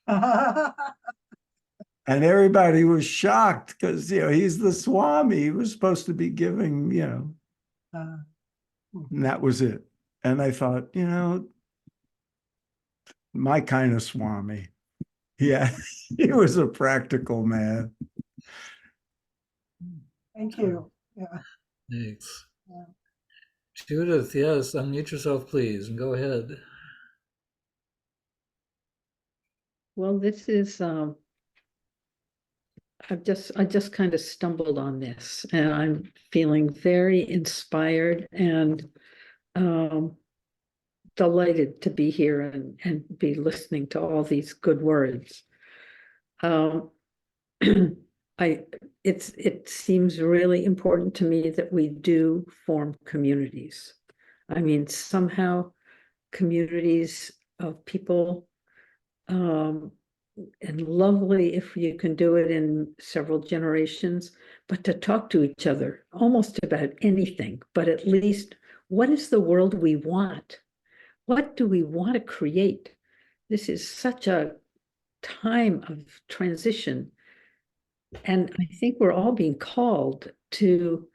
And everybody was shocked because, he's the Swami. He was supposed to be giving, and that was it. And I thought, my kind of Swami. Yeah, he was a practical man. Thank you. Yeah. Thanks. Yeah. Judith, yes, unmute yourself, please, and go ahead. Well, this is I just kind of stumbled on this, and I'm feeling very inspired and delighted to be here and be listening to all these good words. It seems really important to me that we do form communities. I mean, somehow communities of people, and lovely if you can do it in several generations, but to talk to each other almost about anything, but at least, what is the world we want? What do we want to create? This is such a time of transition. And I think we're all being called to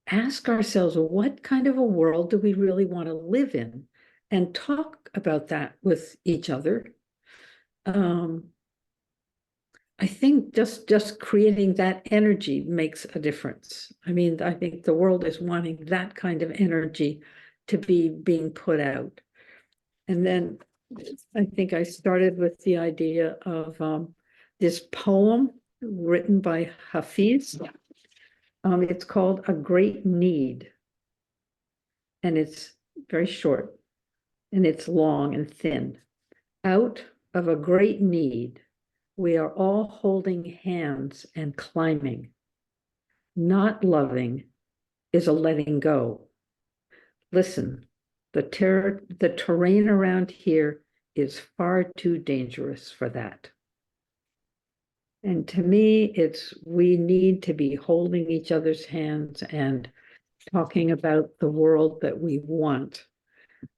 ask ourselves, what kind of a world do we really want to live in? And talk about that with each other. I think just creating that energy makes a difference. I mean, I think the world is wanting that kind of energy to be being put out. And then I think I started with the idea of this poem written by Hafiz. It's called A Great Need. And it's very short, and it's long and thin. Out of a great need, we are all holding hands and climbing. Not loving is a letting go. Listen, the terrain around here is far too dangerous for that. And to me, we need to be holding each other's hands and talking about the world that we want.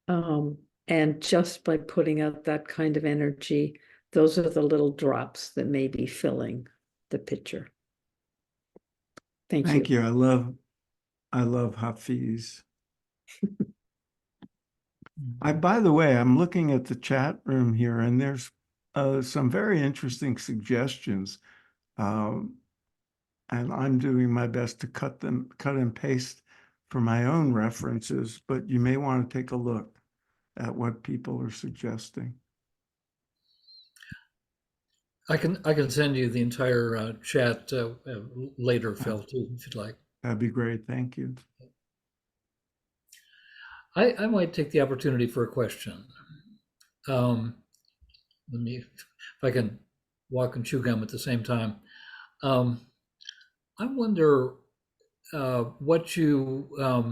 And just by putting out that kind of energy, those are the little drops that may be filling the pitcher. Thank you. Thank you. I love Hafiz. By the way, I'm looking at the chat room here, and there's some very interesting suggestions. And I'm doing my best to cut and paste for my own references, but you may want to take a look at what people are suggesting. I can send you the entire chat later, Phil, too, if you'd like. That'd be great. Thank you. I might take the opportunity for a question. Let me, if I can walk and chew gum at the same time. I wonder what you, there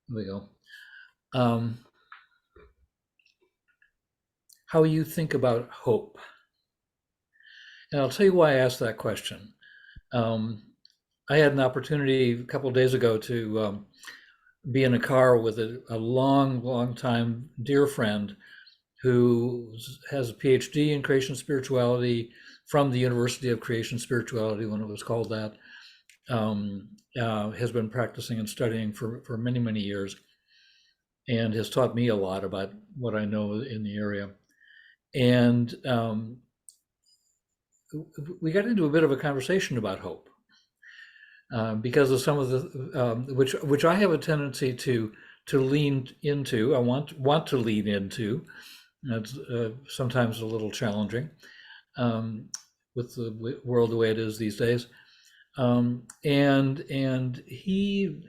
we go, how you think about hope. And I'll tell you why I asked that question. I had an opportunity a couple of days ago to be in a car with a long time dear friend who has a PhD in creation spirituality from the University of Creation Spirituality, when it was called that, has been practicing and studying for many years, and has taught me a lot about what I know in the area. And we got into a bit of a conversation about hope because of some of the which I have a tendency to lean into. I want to lean into. It's sometimes a little challenging with the world the way it is these days. And he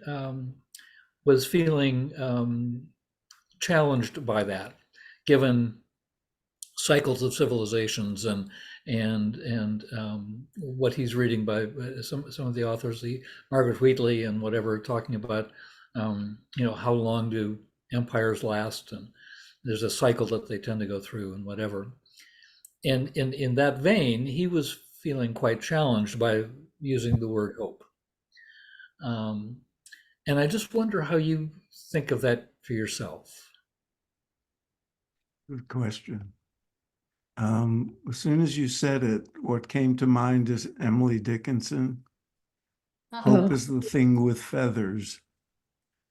was feeling challenged by that, given cycles of civilizations and what he's reading by some of the authors, the Margaret Wheatley and whatever, talking about how long do empires last, and there's a cycle that they tend to go through and whatever. And in that vein, he was feeling quite challenged by using the word hope. And I just wonder how you think of that for yourself. Good question. As soon as you said it, what came to mind is Emily Dickinson. Hope is the thing with feathers.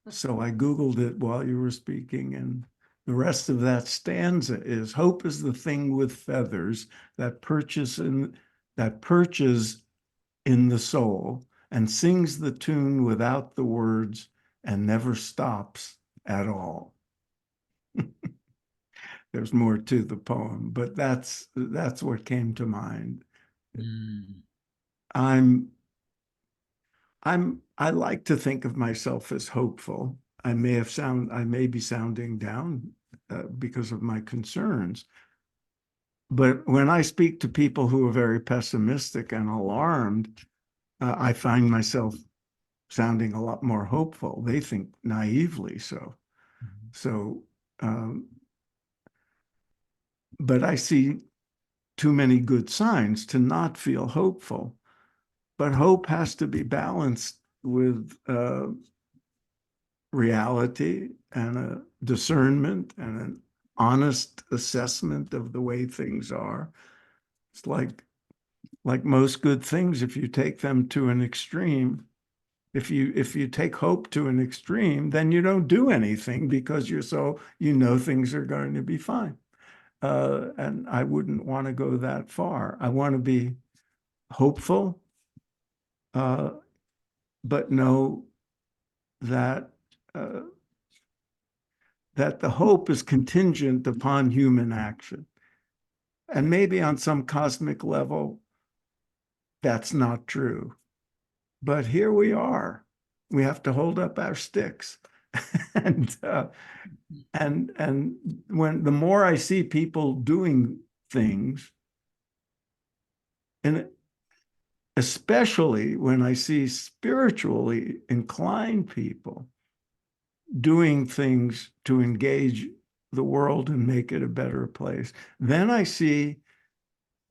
So I Googled it while you were speaking, and the rest of that stanza is: hope is the thing with feathers that perches in the soul and sings the tune without the words and never stops at all. There's more to the poem, but that's what came to mind. I like to think of myself as hopeful. I may be sounding down because of my concerns. But when I speak to people who are very pessimistic and alarmed, I find myself sounding a lot more hopeful. They think naively so. But I see too many good signs to not feel hopeful. But hope has to be balanced with reality and a discernment and an honest assessment of the way things are. It's like most good things, if you take them to an extreme, if you take hope to an extreme, then you don't do anything because things are going to be fine. And I wouldn't want to go that far. I want to be hopeful, but know that the hope is contingent upon human action. And maybe on some cosmic level, that's not true. But here we are. We have to hold up our sticks. And when the more I see people doing things And especially when I see spiritually inclined people doing things to engage the world and make it a better place, then I see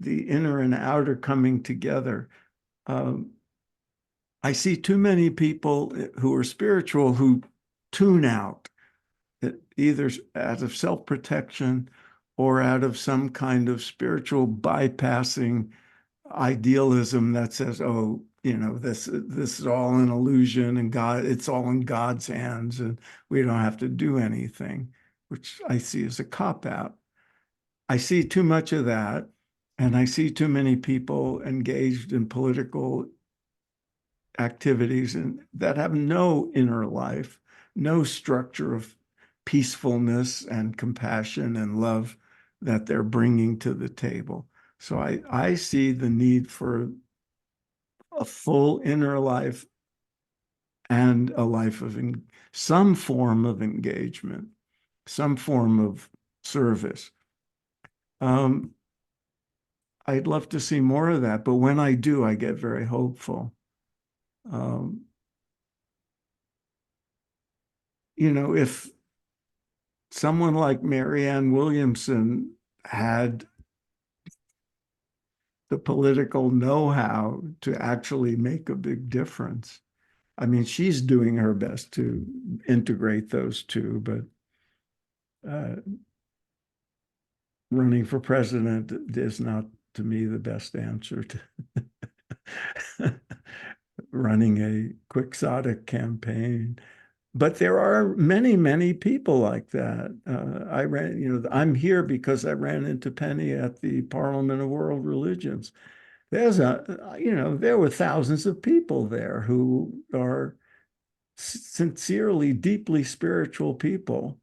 the inner and outer coming together. I see too many people who are spiritual who tune out, either out of self-protection or out of some kind of spiritual bypassing idealism that says, oh, this is all an illusion and God, it's all in God's hands and we don't have to do anything, which I see as a cop-out. I see too much of that, and I see too many people engaged in political activities and that have no inner life, no structure of peacefulness and compassion and love that they're bringing to the table. So I see the need for a full inner life and a life of some form of engagement, some form of service. I'd love to see more of that, but when I do, I get very hopeful. If someone like Marianne Williamson had the political know-how to actually make a big difference, I mean, she's doing her best to integrate those two, but running for president is not, to me, the best answer to running a quixotic campaign. But there are many, many people like that. I'm here because I ran into Penny at the Parliament of World Religions. There were thousands of people there who are sincerely, deeply spiritual people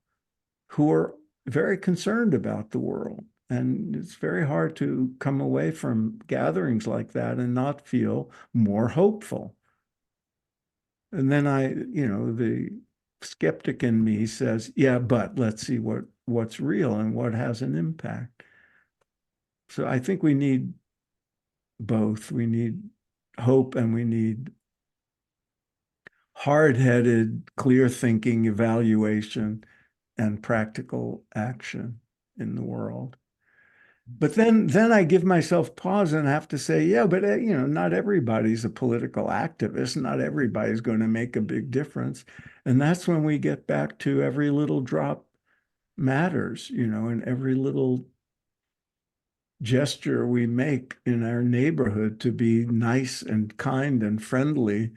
who are very concerned about the world. And it's very hard to come away from gatherings like that and not feel more hopeful. And then the skeptic in me says, yeah, but let's see what's real and what has an impact. So I think we need both. We need hope and we need hard-headed, clear-thinking evaluation and practical action in the world. But then I give myself pause and have to say, yeah, but not everybody's a political activist. Not everybody's going to make a big difference. And that's when we get back to every little drop matters, and every little gesture we make in our neighborhood to be nice and kind and friendly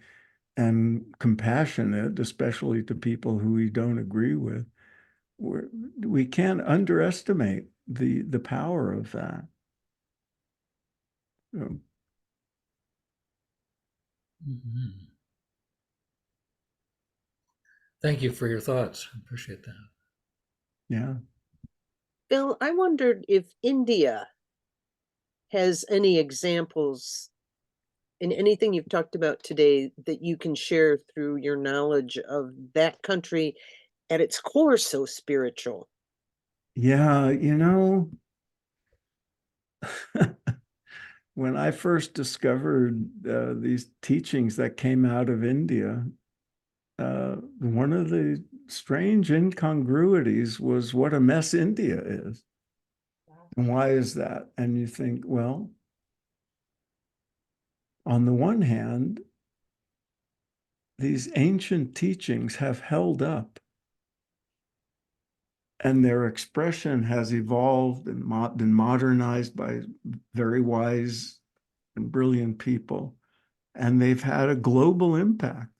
and compassionate, especially to people who we don't agree with. We can't underestimate the power of that. Mhm. Thank you for your thoughts. I appreciate that. Yeah. Bill, I wondered if India has any examples in anything you've talked about today that you can share through your knowledge of that country at its core so spiritual. Yeah, when I first discovered these teachings that came out of India, one of the strange incongruities was what a mess India is. And why is that? And you think, well, on the one hand, these ancient teachings have held up and their expression has evolved and been modernized by very wise and brilliant people. And they've had a global impact,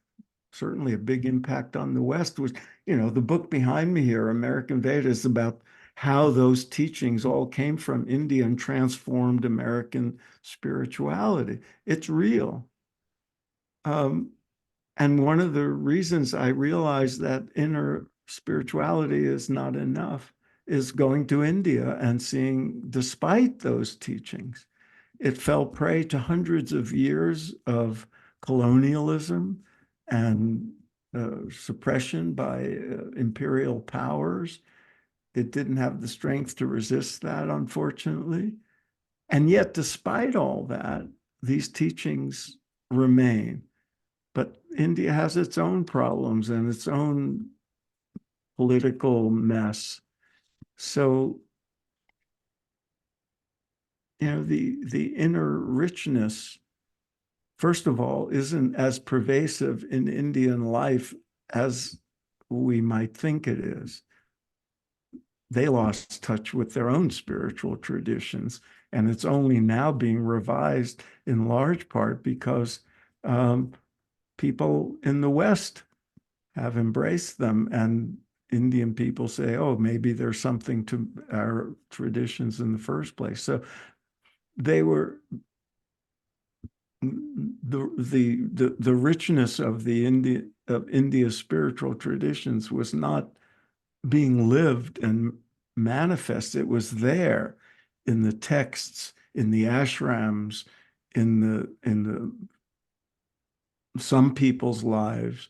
certainly a big impact on the West. Which, the book behind me here, American Veda, is about how those teachings all came from India and transformed American spirituality. It's real. And one of the reasons I realized that inner spirituality is not enough is going to India and seeing, despite those teachings, it fell prey to hundreds of years of colonialism and suppression by imperial powers. It didn't have the strength to resist that, unfortunately. And yet, despite all that, these teachings remain. But India has its own problems and its own political mess. So, the inner richness, first of all, isn't as pervasive in Indian life as we might think it is. They lost touch with their own spiritual traditions, and it's only now being revised in large part because people in the West have embraced them, and Indian people say, oh, maybe there's something to our traditions in the first place. So they were the richness of India's spiritual traditions was not being lived and manifest. It was there in the texts, in the ashrams, in the some people's lives.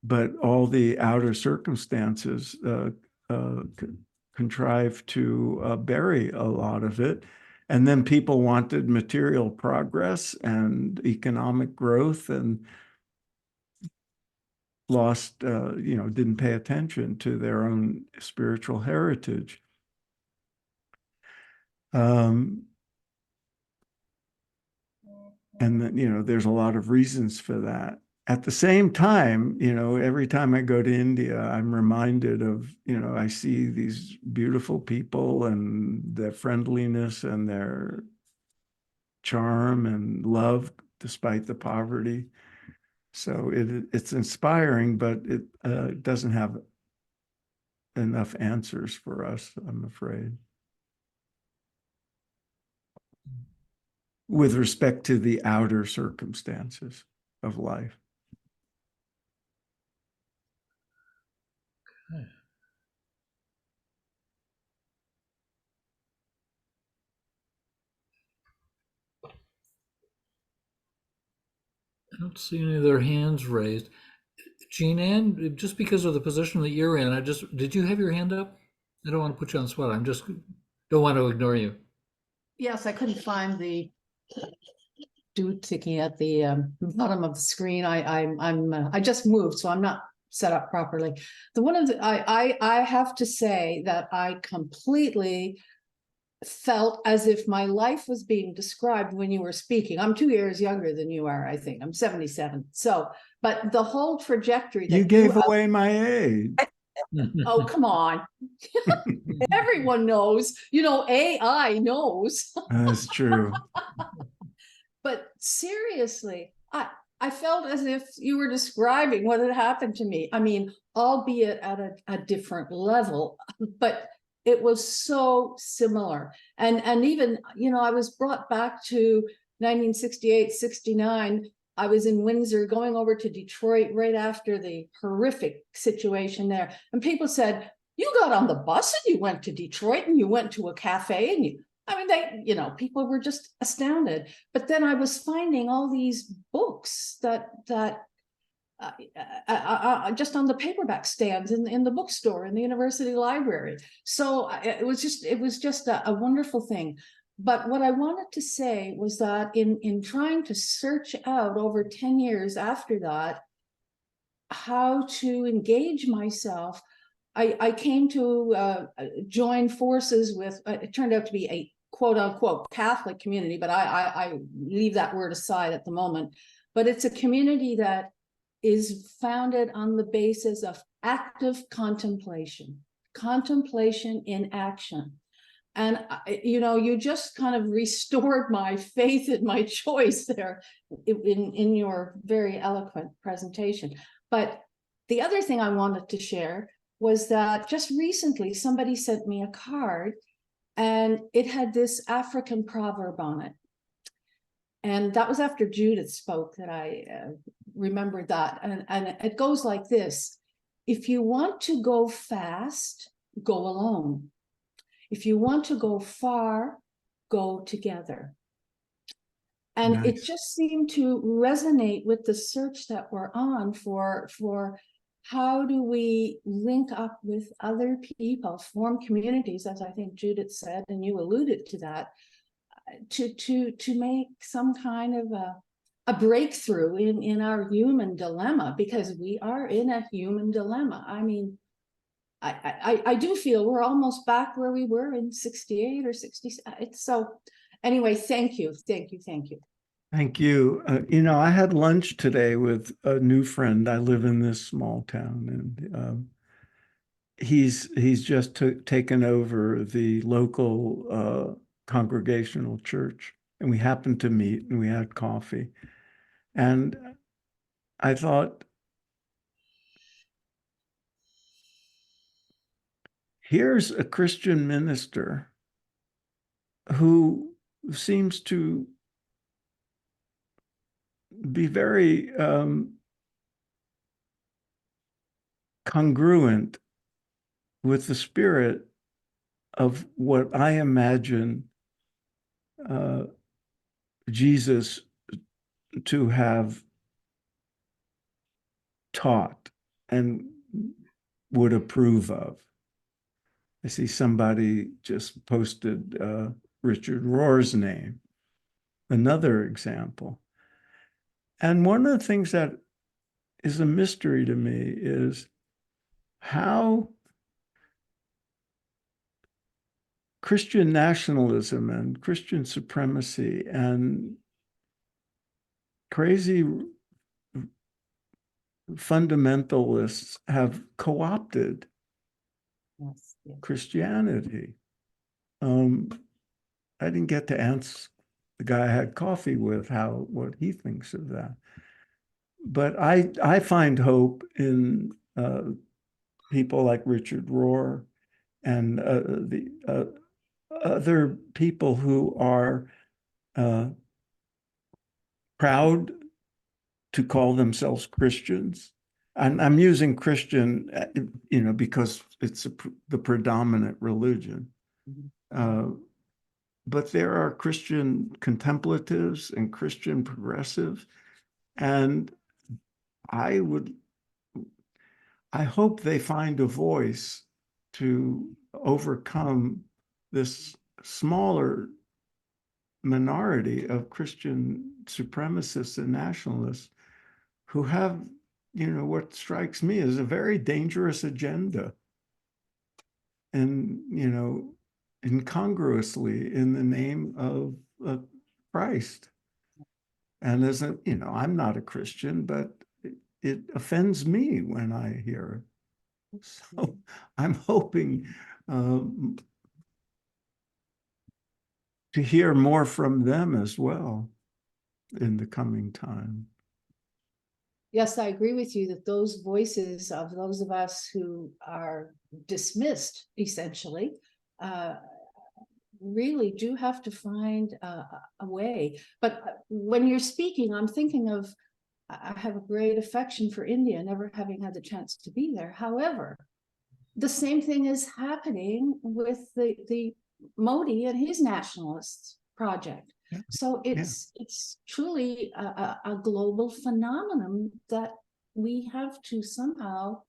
But all the outer circumstances contrived to bury a lot of it. And then people wanted material progress and economic growth and lost, didn't pay attention to their own spiritual heritage. And then, there's a lot of reasons for that. At the same time, every time I go to India, I'm reminded of, I see these beautiful people and their friendliness and their charm and love despite the poverty. So it's inspiring, but it doesn't have enough answers for us, I'm afraid. With respect to the outer circumstances of life. Okay. I don't see any other hands raised. Jean Ann, just because of the position that you're in, did you have your hand up? I don't want to put you on the spot. Don't want to ignore you. Yes, I couldn't find the ticking at the bottom of the screen. I just moved, so I'm not set up properly. I have to say that I completely felt as if my life was being described when you were speaking. I'm 2 years younger than you are, I think. I'm 77. So, but the whole trajectory that you gave away my age. Oh, come on. Everyone knows, AI knows. That's true. But seriously, I felt as if you were describing what had happened to me. I mean, albeit at a different level, but it was so similar. And even, I was brought back to 1968, 69. I was in Windsor going over to Detroit right after the horrific situation there. And people said, you got on the bus and you went to Detroit and you went to a cafe and people were just astounded. But then I was finding all these books that just on the paperback stands in the bookstore in the university library. So it was just a wonderful thing. But what I wanted to say was that in trying to search out over 10 years after that, how to engage myself, I came to join forces with, it turned out to be a quote unquote Catholic community, but I leave that word aside at the moment. But it's a community that is founded on the basis of active contemplation in action. And, you just kind of restored my faith in my choice there in your very eloquent presentation. But the other thing I wanted to share was that just recently somebody sent me a card and it had this African proverb on it. And that was after Judith spoke that I remembered that. And it goes like this: if you want to go fast, go alone. If you want to go far, go together. And Nice. it just seemed to resonate with the search that we're on for how do we link up with other people, form communities, as I think Judith said, and you alluded to that, to make some kind of a breakthrough in our human dilemma, because we are in a human dilemma. I mean, I do feel we're almost back where we were in 68 or 60. So anyway, thank you. Thank you. Thank you. I had lunch today with a new friend. I live in this small town, and he's just taken over the local congregational church, and we happened to meet and we had coffee. And I thought, here's a Christian minister who seems to be very congruent with the spirit of what I imagine Jesus to have taught and would approve of. I see somebody just posted Richard Rohr's name, another example. And one of the things that is a mystery to me is how Christian nationalism and Christian supremacy and crazy fundamentalists have co-opted Christianity. I didn't get to ask the guy I had coffee with what he thinks of that. But I find hope in people like Richard Rohr and the other people who are proud to call themselves Christians. And I'm using Christian, because it's the predominant religion. But there are Christian contemplatives and Christian progressives, and I hope they find a voice to overcome this smaller minority of Christian supremacists and nationalists who have, what strikes me as a very dangerous agenda. And, incongruously in the name of Christ. And I'm not a Christian, but it offends me when I hear it. So I'm hoping to hear more from them as well in the coming time. Yes, I agree with you that those voices of those of us who are dismissed, essentially, really do have to find a way. But when you're speaking, I'm thinking of, I have a great affection for India, never having had the chance to be there. However, the same thing is happening with the Modi and his nationalists project. Yeah. So it's truly a global phenomenon that we have to somehow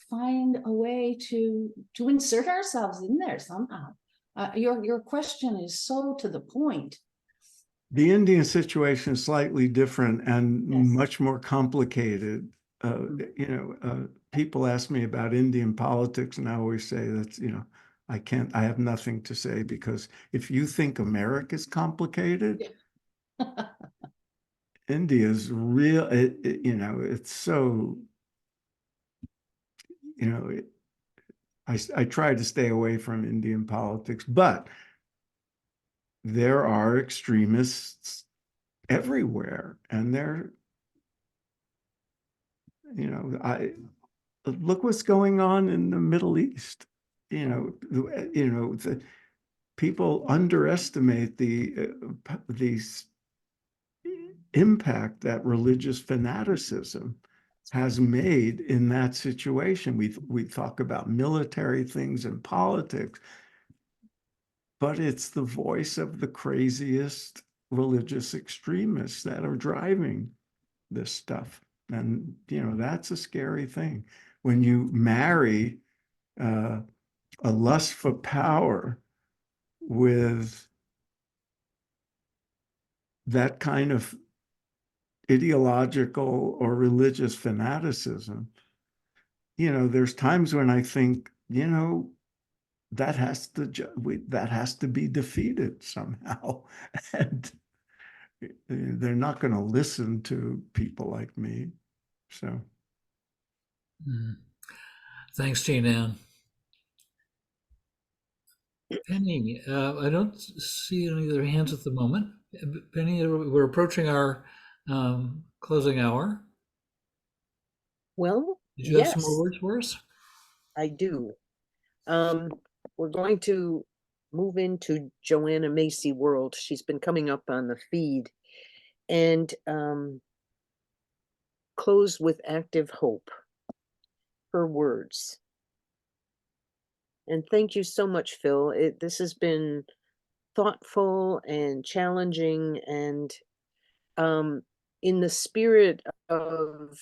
find a way to insert ourselves in there somehow. Your question is so to the point. The Indian situation is slightly different and much more complicated. People ask me about Indian politics, and I always say that, I have nothing to say, because if you think America is complicated, India's real, it's so, I try to stay away from Indian politics, but there are extremists everywhere, and look what's going on in the Middle East. The people underestimate the impact that religious fanaticism has made in that situation. We talk about military things and politics, but it's the voice of the craziest religious extremists that are driving this stuff. And, that's a scary thing. when you marry a lust for power with that kind of ideological or religious fanaticism, there's times when I think, that has to be defeated somehow. And they're not going to listen to people like me. So Thanks, Jane Ann. Penny, I don't see any other hands at the moment. Penny, we're approaching our closing hour. Well, Did you have some more yes, words for us? I do. We're going to move into Joanna Macy world. She's been coming up on the feed, and close with active hope. Her words. And thank you so much, Phil. This has been thoughtful and challenging, and in the spirit of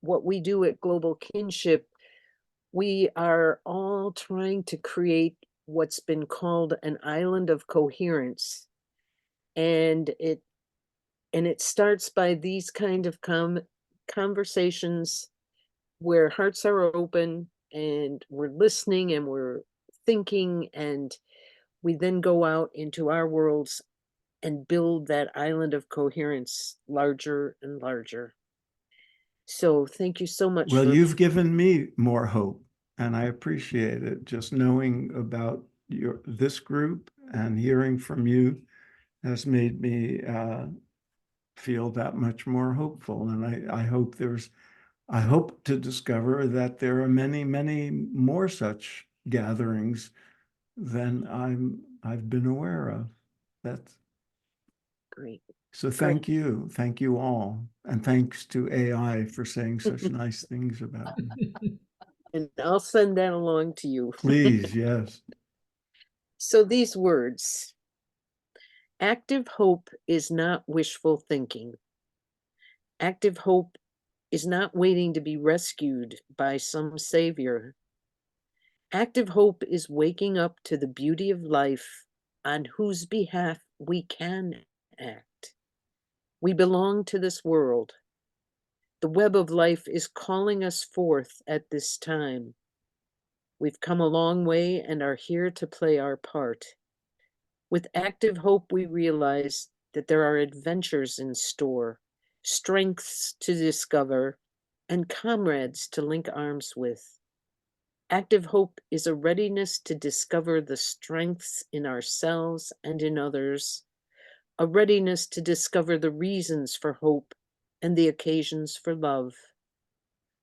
what we do at Global Kinship, we are all trying to create what's been called an island of coherence. And it starts by these kind of conversations where hearts are open and we're listening and we're thinking, and we then go out into our worlds and build that island of coherence larger and larger. So thank you so much. Well, you've given me more hope, and I appreciate it. Just knowing about this group and hearing from you has made me feel that much more hopeful. And I hope to discover that there are many, many more such gatherings than I've been aware of. That's great. So thank you. Thank you all. And thanks to AI for saying such nice things about me. And I'll send that along to you. Please, yes. So these words: active hope is not wishful thinking. Active hope is not waiting to be rescued by some savior. Active hope is waking up to the beauty of life on whose behalf we can act. We belong to this world. The web of life is calling us forth at this time. We've come a long way and are here to play our part. With active hope, we realize that there are adventures in store, strengths to discover, and comrades to link arms with. Active hope is a readiness to discover the strengths in ourselves and in others, a readiness to discover the reasons for hope and the occasions for love,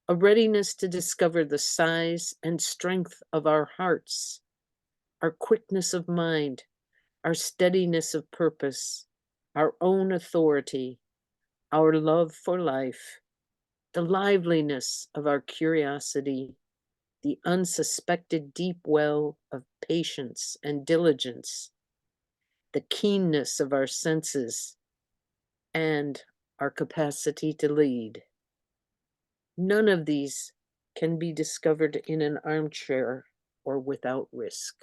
a readiness to discover the size and strength of our hearts, our quickness of mind, our steadiness of purpose, our own authority, our love for life, the liveliness of our curiosity, the unsuspected deep well of patience and diligence, the keenness of our senses, and our capacity to lead. None of these can be discovered in an armchair or without risk.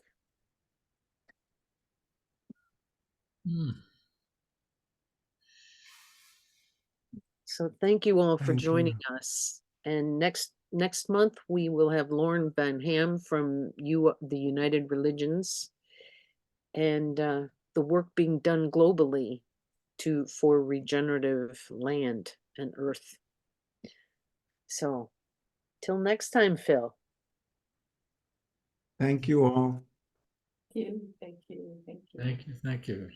So thank you all for joining us. And next month we will have Lauren Van Ham from the United Religions, and the work being done globally for regenerative land and earth. So till next time, Phil. Thank you all. Thank you. Thank you. Thank you. Thank you. Thank you.